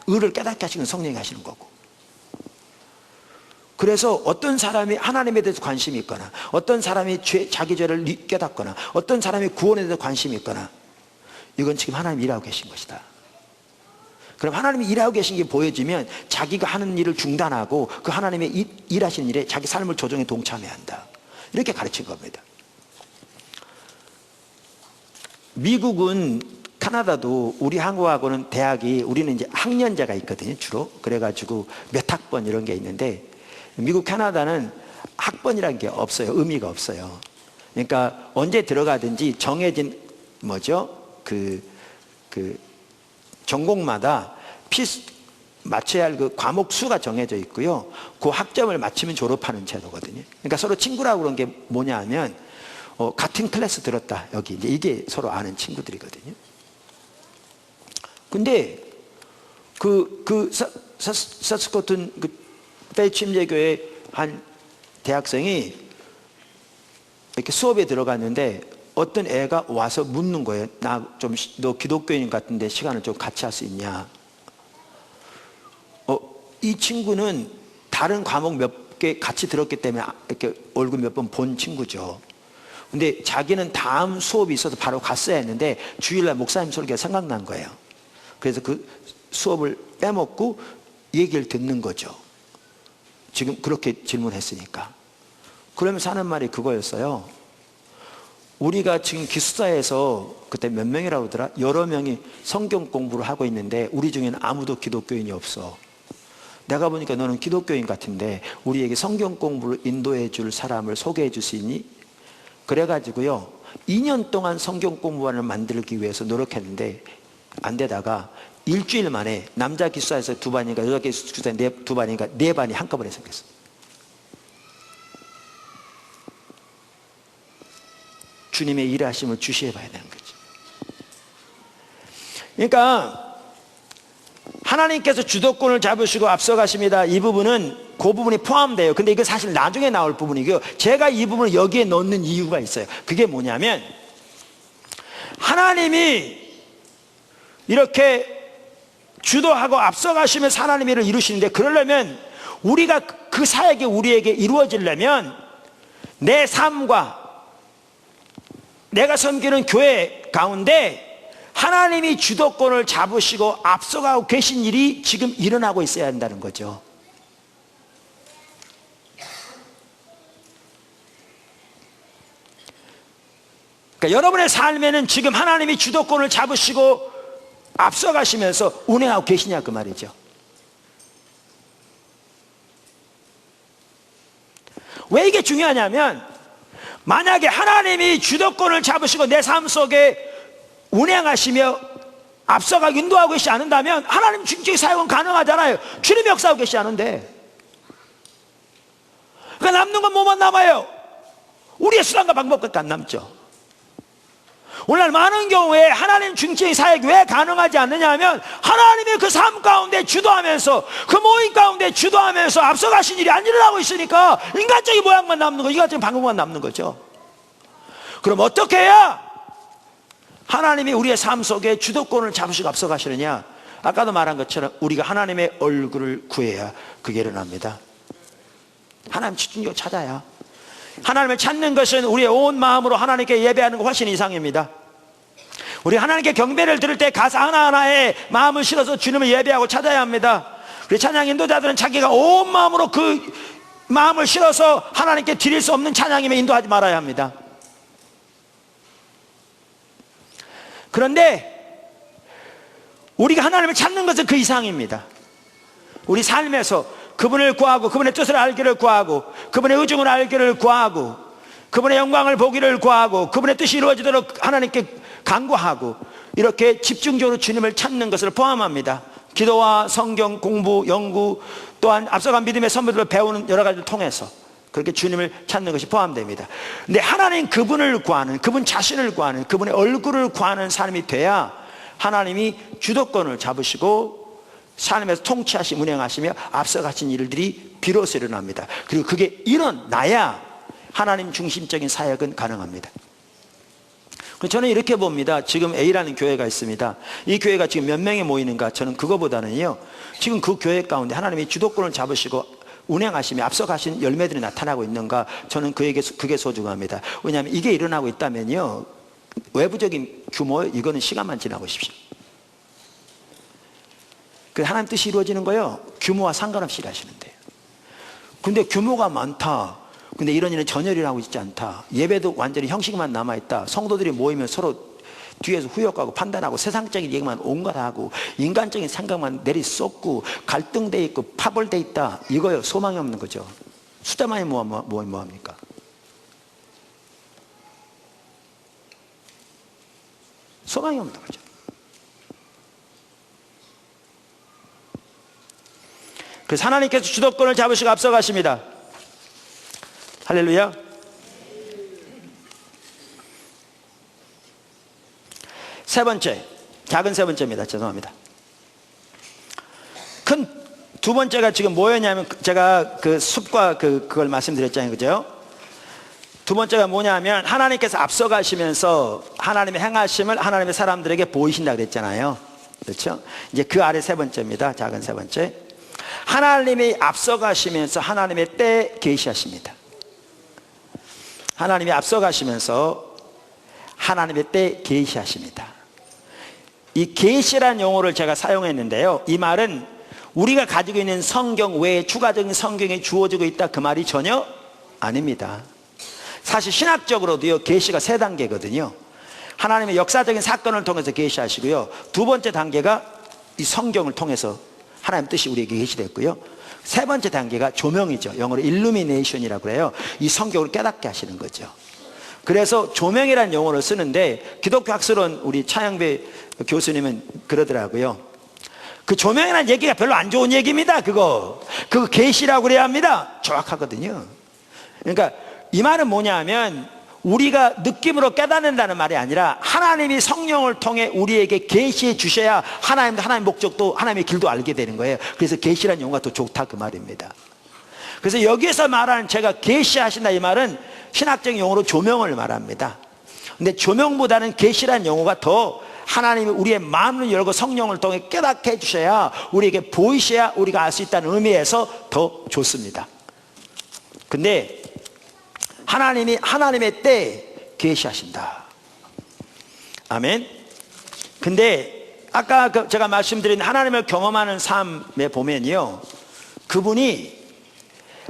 의를 깨닫게 하신 건 성령이 하시는 거고. 그래서 어떤 사람이 하나님에 대해서 관심이 있거나, 어떤 사람이 자기 죄를 깨닫거나, 어떤 사람이 구원에 대해서 관심이 있거나, 이건 지금 하나님이 일하고 계신 것이다. 그럼 하나님이 일하고 계신 게 보여지면 자기가 하는 일을 중단하고 그 하나님의 일하시는 일에 자기 삶을 조정에 동참해야 한다, 이렇게 가르친 겁니다. 미국은, 캐나다도 우리 한국하고는 대학이, 우리는 이제 학년제가 있거든요, 주로. 그래가지고 몇 학번 이런 게 있는데 미국, 캐나다는 학번이라는 게 없어요. 의미가 없어요. 그러니까 언제 들어가든지 정해진 전공마다 맞춰야 할 그 과목 수가 정해져 있고요. 그 학점을 맞추면 졸업하는 제도거든요. 그러니까 서로 친구라고 그런 게 뭐냐 하면 같은 클래스 들었다, 여기 이제 이게 서로 아는 친구들이거든요. 근데 사스코튼 페이치 임재교회 한 대학생이 이렇게 수업에 들어갔는데 어떤 애가 와서 묻는 거예요. 너 기독교인 같은데 시간을 좀 같이 할 수 있냐. 이 친구는 다른 과목 몇 개 같이 들었기 때문에 이렇게 얼굴 몇 번 본 친구죠. 근데 자기는 다음 수업이 있어서 바로 갔어야 했는데 주일날 목사님 설교가 생각난 거예요. 그래서 그 수업을 빼먹고 얘기를 듣는 거죠. 지금 그렇게 질문했으니까. 그러면서 하는 말이 그거였어요. 우리가 지금 기숙사에서 그때 몇 명이라고 하더라? 여러 명이 성경 공부를 하고 있는데 우리 중에는 아무도 기독교인이 없어. 내가 보니까 너는 기독교인 같은데 우리에게 성경 공부를 인도해 줄 사람을 소개해 줄 수 있니? 그래가지고요 2년 동안 성경 공부반을 만들기 위해서 노력했는데 안 되다가 일주일 만에 남자 기숙사에서 2반이니까 여자 기숙사에 2반이니까 4반이 한꺼번에 생겼어. 주님의 일하심을 주시해 봐야 되는 거죠. 그러니까 하나님께서 주도권을 잡으시고 앞서가십니다. 이 부분은 그 부분이 포함돼요. 근데 이거 사실 나중에 나올 부분이고요. 제가 이 부분을 여기에 넣는 이유가 있어요. 그게 뭐냐면 하나님이 이렇게 주도하고 앞서가시면서 하나님의 일을 이루시는데, 그러려면 우리가 그 사역이 우리에게 이루어지려면 내 삶과 내가 섬기는 교회 가운데 하나님이 주도권을 잡으시고 앞서가고 계신 일이 지금 일어나고 있어야 한다는 거죠. 그러니까 여러분의 삶에는 지금 하나님이 주도권을 잡으시고 앞서가시면서 운행하고 계시냐 그 말이죠. 왜 이게 중요하냐면, 만약에 하나님이 주도권을 잡으시고 내 삶 속에 운행하시며 앞서가고 인도하고 계시지 않는다면 하나님 중직의 사역은 가능하잖아요. 주님이 역사하고 계시지 않은데. 그러니까 남는 건 뭐만 남아요? 우리의 수단과 방법밖에 안 남죠. 오늘날 많은 경우에 하나님 중직의 사역이 왜 가능하지 않느냐 하면, 하나님이 그 삶 가운데 주도하면서, 그 모임 가운데 주도하면서 앞서가신 일이 안 일어나고 있으니까 인간적인 모양만 남는 거, 인간적인 방법만 남는 거죠. 그럼 어떻게 해야 하나님이 우리의 삶 속에 주도권을 잡으시고 앞서가시느냐? 아까도 말한 것처럼 우리가 하나님의 얼굴을 구해야 그게 일어납니다. 하나님 집중적으로 찾아야. 하나님을 찾는 것은 우리의 온 마음으로 하나님께 예배하는 것 훨씬 이상입니다. 우리 하나님께 경배를 드릴 때 가사 하나하나에 마음을 실어서 주님을 예배하고 찾아야 합니다. 우리 찬양 인도자들은 자기가 온 마음으로 그 마음을 실어서 하나님께 드릴 수 없는 찬양이면 인도하지 말아야 합니다. 그런데 우리가 하나님을 찾는 것은 그 이상입니다. 우리 삶에서 그분을 구하고, 그분의 뜻을 알기를 구하고, 그분의 의중을 알기를 구하고, 그분의 영광을 보기를 구하고, 그분의 뜻이 이루어지도록 하나님께 간구하고, 이렇게 집중적으로 주님을 찾는 것을 포함합니다. 기도와 성경 공부, 연구, 또한 앞서간 믿음의 선배들을 배우는 여러 가지를 통해서 그렇게 주님을 찾는 것이 포함됩니다. 근데 하나님 그분을 구하는, 그분 자신을 구하는, 그분의 얼굴을 구하는 삶이 돼야 하나님이 주도권을 잡으시고 삶에서 통치하시 운행하시며 앞서가신 일들이 비로소 일어납니다. 그리고 그게 일어나야 하나님 중심적인 사역은 가능합니다. 저는 이렇게 봅니다. 지금 A라는 교회가 있습니다. 이 교회가 지금 몇 명이 모이는가? 저는 그거보다는요, 지금 그 교회 가운데 하나님이 주도권을 잡으시고 운행하시며 앞서가신 열매들이 나타나고 있는가? 저는 그게 소중합니다. 왜냐하면 이게 일어나고 있다면요, 외부적인 규모, 이거는 시간만 지나보십시오. 그 하나님 뜻이 이루어지는 거요, 규모와 상관없이 일하시는데요. 근데 규모가 많다, 근데 이런 일은 전혀 일어나고 있지 않다, 예배도 완전히 형식만 남아있다, 성도들이 모이면 서로 뒤에서 후욕하고 판단하고 세상적인 얘기만 온갖 하고 인간적인 생각만 내리쏟고 갈등돼 있고 파벌돼 있다, 이거요 소망이 없는 거죠. 숫자만이 뭐합니까? 소망이 없는 거죠. 그래서 하나님께서 주도권을 잡으시고 앞서가십니다. 할렐루야. 세 번째, 작은 세 번째입니다. 죄송합니다. 큰 두 번째가 지금 뭐였냐면, 제가 그 숲과 그걸 말씀드렸잖아요. 그죠? 두 번째가 뭐냐면, 하나님께서 앞서가시면서 하나님의 행하심을 하나님의 사람들에게 보이신다 그랬잖아요. 그렇죠? 이제 그 아래 세 번째입니다. 작은 세 번째. 하나님이 앞서가시면서 하나님의 때 계시하십니다. 하나님이 앞서가시면서 하나님의 때 계시하십니다. 이 계시란 용어를 제가 사용했는데요, 이 말은 우리가 가지고 있는 성경 외에 추가적인 성경에 주어지고 있다 그 말이 전혀 아닙니다. 사실 신학적으로도요, 계시가 세 단계거든요. 하나님의 역사적인 사건을 통해서 계시하시고요, 두 번째 단계가 이 성경을 통해서 하나님 뜻이 우리에게 계시됐고요, 세 번째 단계가 조명이죠. 영어로 illumination이라고 해요. 이 성경을 깨닫게 하시는 거죠. 그래서 조명이라는 용어를 쓰는데, 기독교 학설은 우리 차영배 교수님은 그러더라고요. 그 조명이라는 얘기가 별로 안 좋은 얘기입니다. 그거 계시라고 그래야 합니다. 정확하거든요. 그러니까 이 말은 뭐냐 하면, 우리가 느낌으로 깨닫는다는 말이 아니라 하나님이 성령을 통해 우리에게 계시해 주셔야 하나님도 하나님의 목적도 하나님의 길도 알게 되는 거예요. 그래서 계시라는 용어가 더 좋다 그 말입니다. 그래서 여기에서 말하는, 제가 계시하신다 이 말은 신학적인 용어로 조명을 말합니다. 근데 조명보다는 계시라는 용어가 더 하나님이 우리의 마음을 열고 성령을 통해 깨닫게 해주셔야, 우리에게 보이셔야 우리가 알 수 있다는 의미에서 더 좋습니다. 근데 하나님이 하나님의 때에 계시하신다. 아멘. 근데 아까 제가 말씀드린 하나님을 경험하는 삶에 보면요, 그분이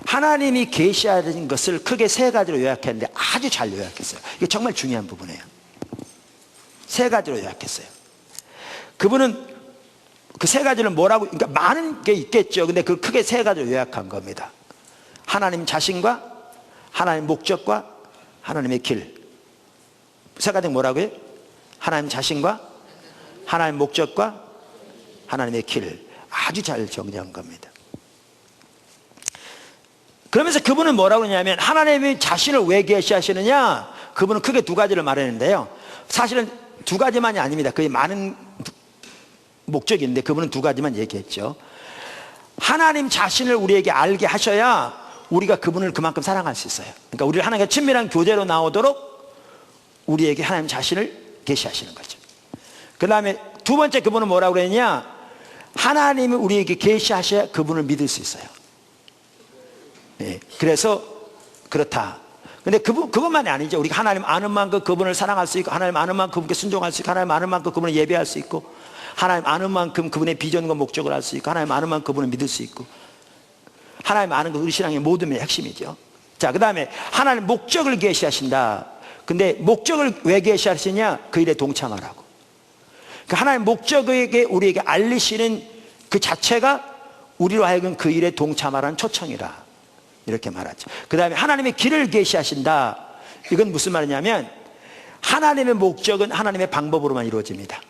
하나님이 계시하는 것을 크게 세 가지로 요약했는데 아주 잘 요약했어요. 이게 정말 중요한 부분이에요. 세 가지로 요약했어요. 그분은 그 세 가지를 뭐라고, 그러니까 많은 게 있겠죠. 근데 그 크게 세 가지로 요약한 겁니다. 하나님 자신과 하나님 목적과 하나님의 길. 세 가지 뭐라고요? 하나님 자신과 하나님 목적과 하나님의 길. 아주 잘 정리한 겁니다. 그러면서 그분은 뭐라고 하냐면, 하나님이 자신을 왜 계시하시느냐, 그분은 크게 두 가지를 말했는데요, 사실은 두 가지만이 아닙니다. 그게 많은 목적이 있는데 그분은 두 가지만 얘기했죠. 하나님 자신을 우리에게 알게 하셔야 우리가 그분을 그만큼 사랑할 수 있어요. 그러니까 우리를 하나님과 친밀한 교제로 나오도록 우리에게 하나님 자신을 계시하시는 거죠. 그 다음에 두 번째, 그분은 뭐라고 그랬냐, 하나님이 우리에게 계시하셔야 그분을 믿을 수 있어요. 예, 그래서 그렇다. 근데 그것만이 아니죠. 우리가 하나님 아는 만큼 그분을 사랑할 수 있고, 하나님 아는 만큼 그분께 순종할 수 있고, 하나님 아는 만큼 그분을 예배할 수 있고, 하나님 아는 만큼 그분의 비전과 목적을 알 수 있고, 하나님 아는 만큼 그분을 믿을 수 있고, 하나님 아는 것, 우리 신앙의 모든 핵심이죠. 자, 그 다음에 하나님 목적을 계시하신다. 근데 목적을 왜 계시하시냐, 그 일에 동참하라고. 그 하나님 목적에게 우리에게 알리시는 그 자체가 우리로 하여금 그 일에 동참하라는 초청이라, 이렇게 말하죠. 그 다음에 하나님의 길을 계시하신다. 이건 무슨 말이냐면, 하나님의 목적은 하나님의 방법으로만 이루어집니다.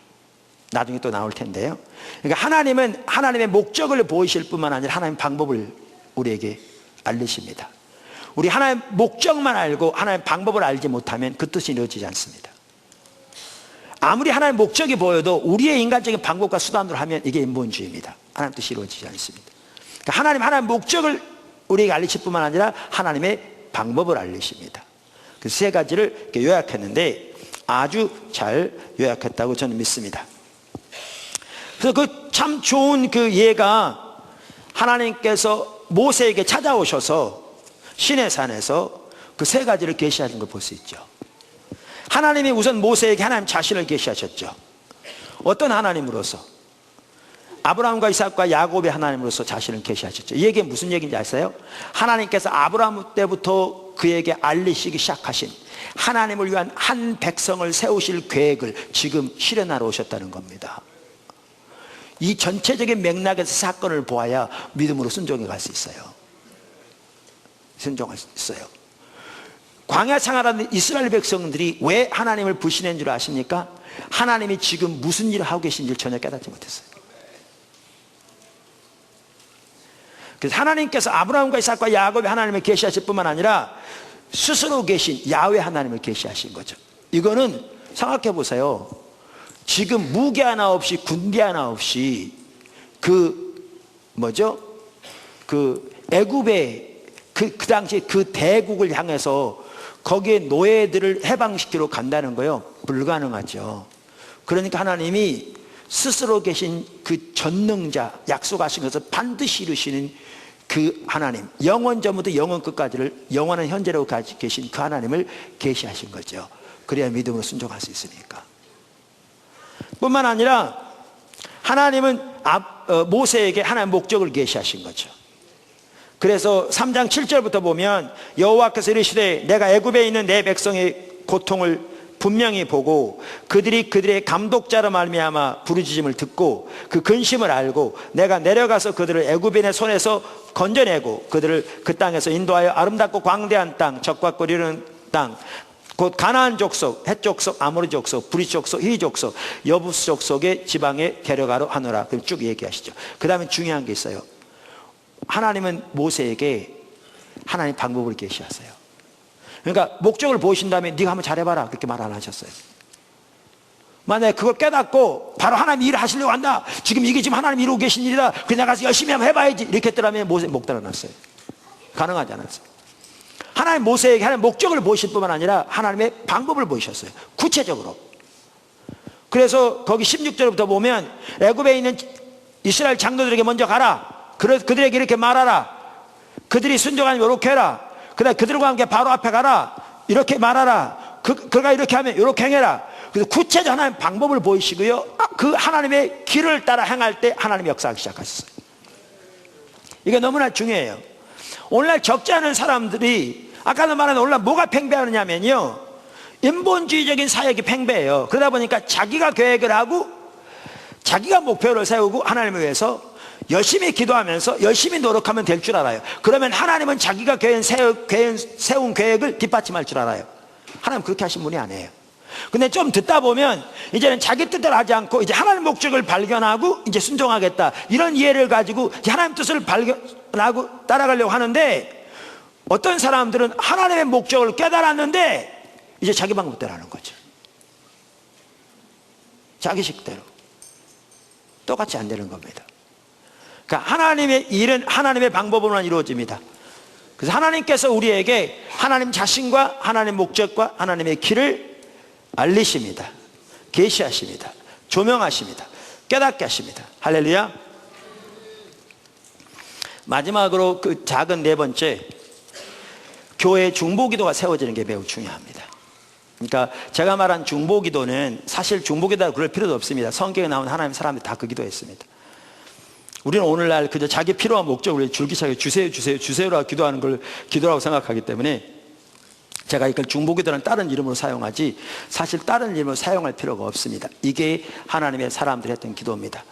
나중에 또 나올 텐데요. 그러니까 하나님은 하나님의 목적을 보이실 뿐만 아니라 하나님의 방법을 우리에게 알리십니다. 우리 하나님의 목적만 알고 하나님의 방법을 알지 못하면 그 뜻이 이루어지지 않습니다. 아무리 하나님의 목적이 보여도 우리의 인간적인 방법과 수단으로 하면 이게 인본주의입니다. 하나님 뜻이 이루어지지 않습니다. 그러니까 하나님의 목적을 우리에게 알리실 뿐만 아니라 하나님의 방법을 알리십니다. 그 세 가지를 이렇게 요약했는데 아주 잘 요약했다고 저는 믿습니다. 그래서 그 참 좋은 그 예가, 하나님께서 모세에게 찾아오셔서 시내산에서 그 세 가지를 계시하신 걸 볼 수 있죠. 하나님이 우선 모세에게 하나님 자신을 계시하셨죠. 어떤 하나님으로서? 아브라함과 이삭과 야곱의 하나님으로서 자신을 계시하셨죠. 이 얘기가 무슨 얘기인지 아세요? 하나님께서 아브라함 때부터 그에게 알리시기 시작하신 하나님을 위한 한 백성을 세우실 계획을 지금 실현하러 오셨다는 겁니다. 이 전체적인 맥락에서 사건을 보아야 믿음으로 순종해 갈 수 있어요. 순종할 수 있어요. 광야 생활하는 이스라엘 백성들이 왜 하나님을 불신한 줄 아십니까? 하나님이 지금 무슨 일을 하고 계신지 전혀 깨닫지 못했어요. 그래서 하나님께서 아브라함과 이삭과 야곱의 하나님을 계시하실 뿐만 아니라 스스로 계신 야훼 하나님을 계시하신 거죠. 이거는 생각해 보세요. 지금 무기 하나 없이, 군대 하나 없이 애굽의 그 당시 그 대국을 향해서 거기에 노예들을 해방시키러 간다는 거요, 불가능하죠. 그러니까 하나님이 스스로 계신 그 전능자, 약속하신 것을 반드시 이루시는 그 하나님, 영원 전부터 영원 끝까지를 영원한 현재로 가지고 계신 그 하나님을 계시하신 거죠. 그래야 믿음으로 순종할 수 있으니까. 뿐만 아니라 하나님은 모세에게 하나님의 목적을 계시하신 거죠. 그래서 3장 7절부터 보면, 여호와께서 이르시되 내가 애굽에 있는 내 백성의 고통을 분명히 보고 그들의 감독자로 말미암아 부르짖음을 듣고 그 근심을 알고 내가 내려가서 그들을 애굽인의 손에서 건져내고 그들을 그 땅에서 인도하여 아름답고 광대한 땅, 적과 꿀이르는 땅, 곧 가나안 족속, 헷 족속, 아모리 족속, 브리 족속, 히 족속, 여부스 족속의 지방에 데려가려 하노라. 그럼 쭉 얘기하시죠. 그 다음에 중요한 게 있어요. 하나님은 모세에게 하나님 방법을 계시하세요. 그러니까 목적을 보이신 다음에 네가 한번 잘해봐라, 그렇게 말 안 하셨어요. 만약에 그걸 깨닫고 바로 하나님 일을 하시려고 한다, 지금 이게 지금 하나님 이루고 계신 일이다, 그냥 가서 열심히 한번 해봐야지, 이렇게 했더라면 모세 목 달아났어요. 가능하지 않았어요. 하나님 모세에게 하나님 목적을 보이실 뿐만 아니라 하나님의 방법을 보이셨어요, 구체적으로. 그래서 거기 16절부터 보면 애굽에 있는 이스라엘 장로들에게 먼저 가라, 그들에게 이렇게 말하라, 그들이 순종하면 이렇게 해라, 그 다음에 그들과 함께 바로 앞에 가라, 이렇게 말하라, 그가 이렇게 하면 이렇게 행해라, 그래서 구체적 하나님 방법을 보이시고요, 그 하나님의 길을 따라 행할 때 하나님이 역사하기 시작하셨어요. 이게 너무나 중요해요. 오늘날 적지 않은 사람들이, 아까도 말한 오늘날 뭐가 팽배하느냐면요, 인본주의적인 사역이 팽배해요. 그러다 보니까 자기가 계획을 하고 자기가 목표를 세우고 하나님을 위해서 열심히 기도하면서 열심히 노력하면 될 줄 알아요. 그러면 하나님은 자기가 세운 계획을 뒷받침할 줄 알아요. 하나님 그렇게 하신 분이 아니에요. 근데 좀 듣다 보면 이제는 자기 뜻대로 하지 않고 이제 하나님 목적을 발견하고 이제 순종하겠다, 이런 이해를 가지고 하나님 뜻을 발견하고 따라가려고 하는데, 어떤 사람들은 하나님의 목적을 깨달았는데 이제 자기 방법대로 하는 거죠. 자기 식대로. 똑같이 안 되는 겁니다. 그러니까 하나님의 일은 하나님의 방법으로만 이루어집니다. 그래서 하나님께서 우리에게 하나님 자신과 하나님의 목적과 하나님의 길을 알리십니다. 계시하십니다. 조명하십니다. 깨닫게 하십니다. 할렐루야. 마지막으로 그 작은 네 번째, 교회의 중보기도가 세워지는 게 매우 중요합니다. 그러니까 제가 말한 중보기도는 사실 중보기도라고 그럴 필요도 없습니다. 성경에 나온 하나님 사람들이 다 그 기도했습니다. 우리는 오늘날 그저 자기 필요한 목적을 줄기차게 주세요라고 기도하는 걸 기도라고 생각하기 때문에 제가 이걸 중보기도는 다른 이름으로 사용하지, 사실 다른 이름으로 사용할 필요가 없습니다. 이게 하나님의 사람들이 했던 기도입니다.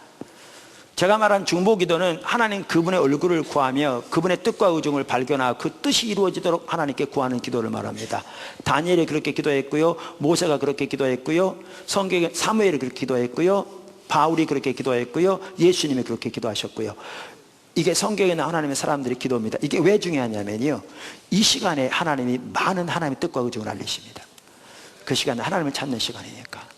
제가 말한 중보기도는 하나님 그분의 얼굴을 구하며 그분의 뜻과 의중을 발견하고 그 뜻이 이루어지도록 하나님께 구하는 기도를 말합니다. 다니엘이 그렇게 기도했고요, 모세가 그렇게 기도했고요, 성경에 사무엘이 그렇게 기도했고요, 바울이 그렇게 기도했고요, 예수님이 그렇게 기도하셨고요. 이게 성경에 나온 하나님의 사람들의 기도입니다. 이게 왜 중요하냐면요, 이 시간에 하나님이 많은 하나님의 뜻과 의중을 알리십니다. 그 시간은 하나님을 찾는 시간이니까.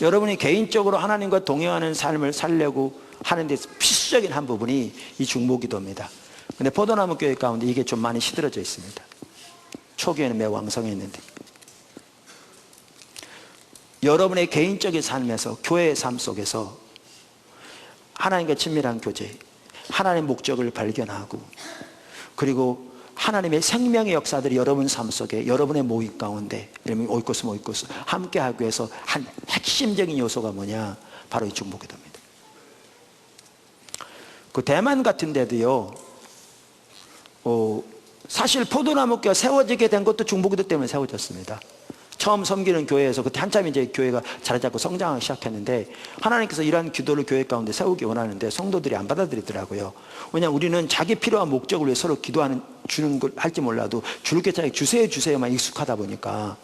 여러분이 개인적으로 하나님과 동행하는 삶을 살려고 하는 데서 필수적인 한 부분이 이 중보기도입니다. 근데 포도나무 교회 가운데 이게 좀 많이 시들어져 있습니다. 초기에는 매우 왕성했는데, 여러분의 개인적인 삶에서, 교회의 삶 속에서 하나님과 친밀한 교제, 하나님의 목적을 발견하고, 그리고 하나님의 생명의 역사들이 여러분 삶 속에, 여러분의 모임 가운데, 여러분 오이코스 함께 하기 위해서 한 핵심적인 요소가 뭐냐, 바로 이 중보기도입니다. 그 대만 같은 데도요, 사실 포도나무교가 세워지게 된 것도 중보기도 때문에 세워졌습니다. 처음 섬기는 교회에서, 그때 한참 이제 교회가 자리 잡고 성장하기 시작했는데, 하나님께서 이러한 기도를 교회 가운데 세우기 원하는데 성도들이 안 받아들이더라고요. 왜냐하면 우리는 자기 필요한 목적을 위해 서로 기도하는, 주는 걸 할지 몰라도 주님께 자기 주세요만 익숙하다 보니까,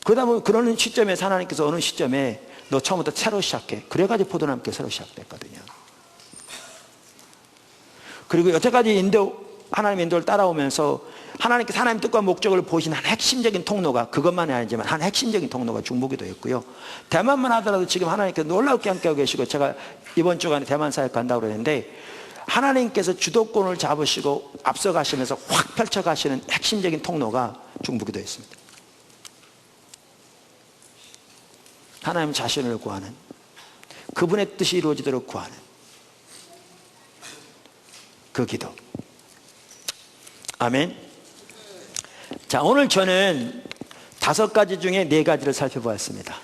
그러다 보면 그러는 시점에서 하나님께서 어느 시점에 너 처음부터 새로 시작해, 그래가지고 포도나무께 새로 시작됐거든요. 그리고 여태까지 하나님의 인도를 따라오면서 하나님께서 하나님 뜻과 목적을 보신 한 핵심적인 통로가, 그것만이 아니지만 한 핵심적인 통로가 중보기도였고요. 대만만 하더라도 지금 하나님께서 놀랍게 함께하고 계시고, 제가 이번 주간에 대만 사역 간다고 그랬는데, 하나님께서 주도권을 잡으시고 앞서가시면서 확 펼쳐가시는 핵심적인 통로가 중보기도였습니다. 하나님 자신을 구하는, 그분의 뜻이 이루어지도록 구하는 그 기도. 아멘. 자, 오늘 저는 5가지 중에 4가지를 살펴보았습니다.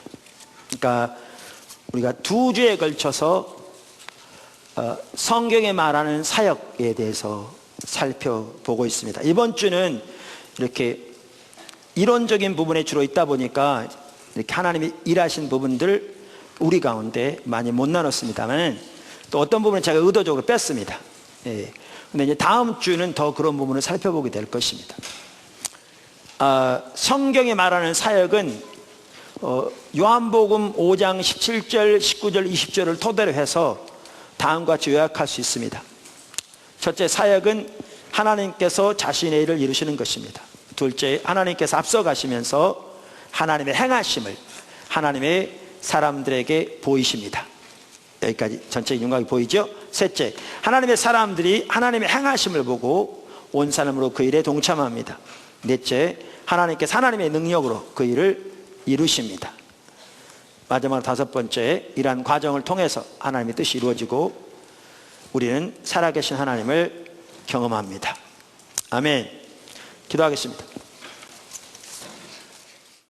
그러니까 우리가 2주에 걸쳐서 성경에 말하는 사역에 대해서 살펴보고 있습니다. 이번 주는 이렇게 이론적인 부분에 주로 있다 보니까 이렇게 하나님이 일하신 부분들 우리 가운데 많이 못 나눴습니다만, 또 어떤 부분은 제가 의도적으로 뺐습니다. 예. 근데 이제 다음 주는 더 그런 부분을 살펴보게 될 것입니다. 성경에 말하는 사역은 요한복음 5장 17절, 19절, 20절을 토대로 해서 다음과 같이 요약할 수 있습니다. 첫째, 사역은 하나님께서 자신의 일을 이루시는 것입니다. 둘째, 하나님께서 앞서가시면서 하나님의 행하심을 하나님의 사람들에게 보이십니다. 여기까지 전체 윤곽이 보이죠? 셋째, 하나님의 사람들이 하나님의 행하심을 보고 온 사람으로 그 일에 동참합니다. 넷째, 하나님께서 하나님의 능력으로 그 일을 이루십니다. 마지막으로 5번째, 이러한 과정을 통해서 하나님의 뜻이 이루어지고 우리는 살아계신 하나님을 경험합니다. 아멘. 기도하겠습니다.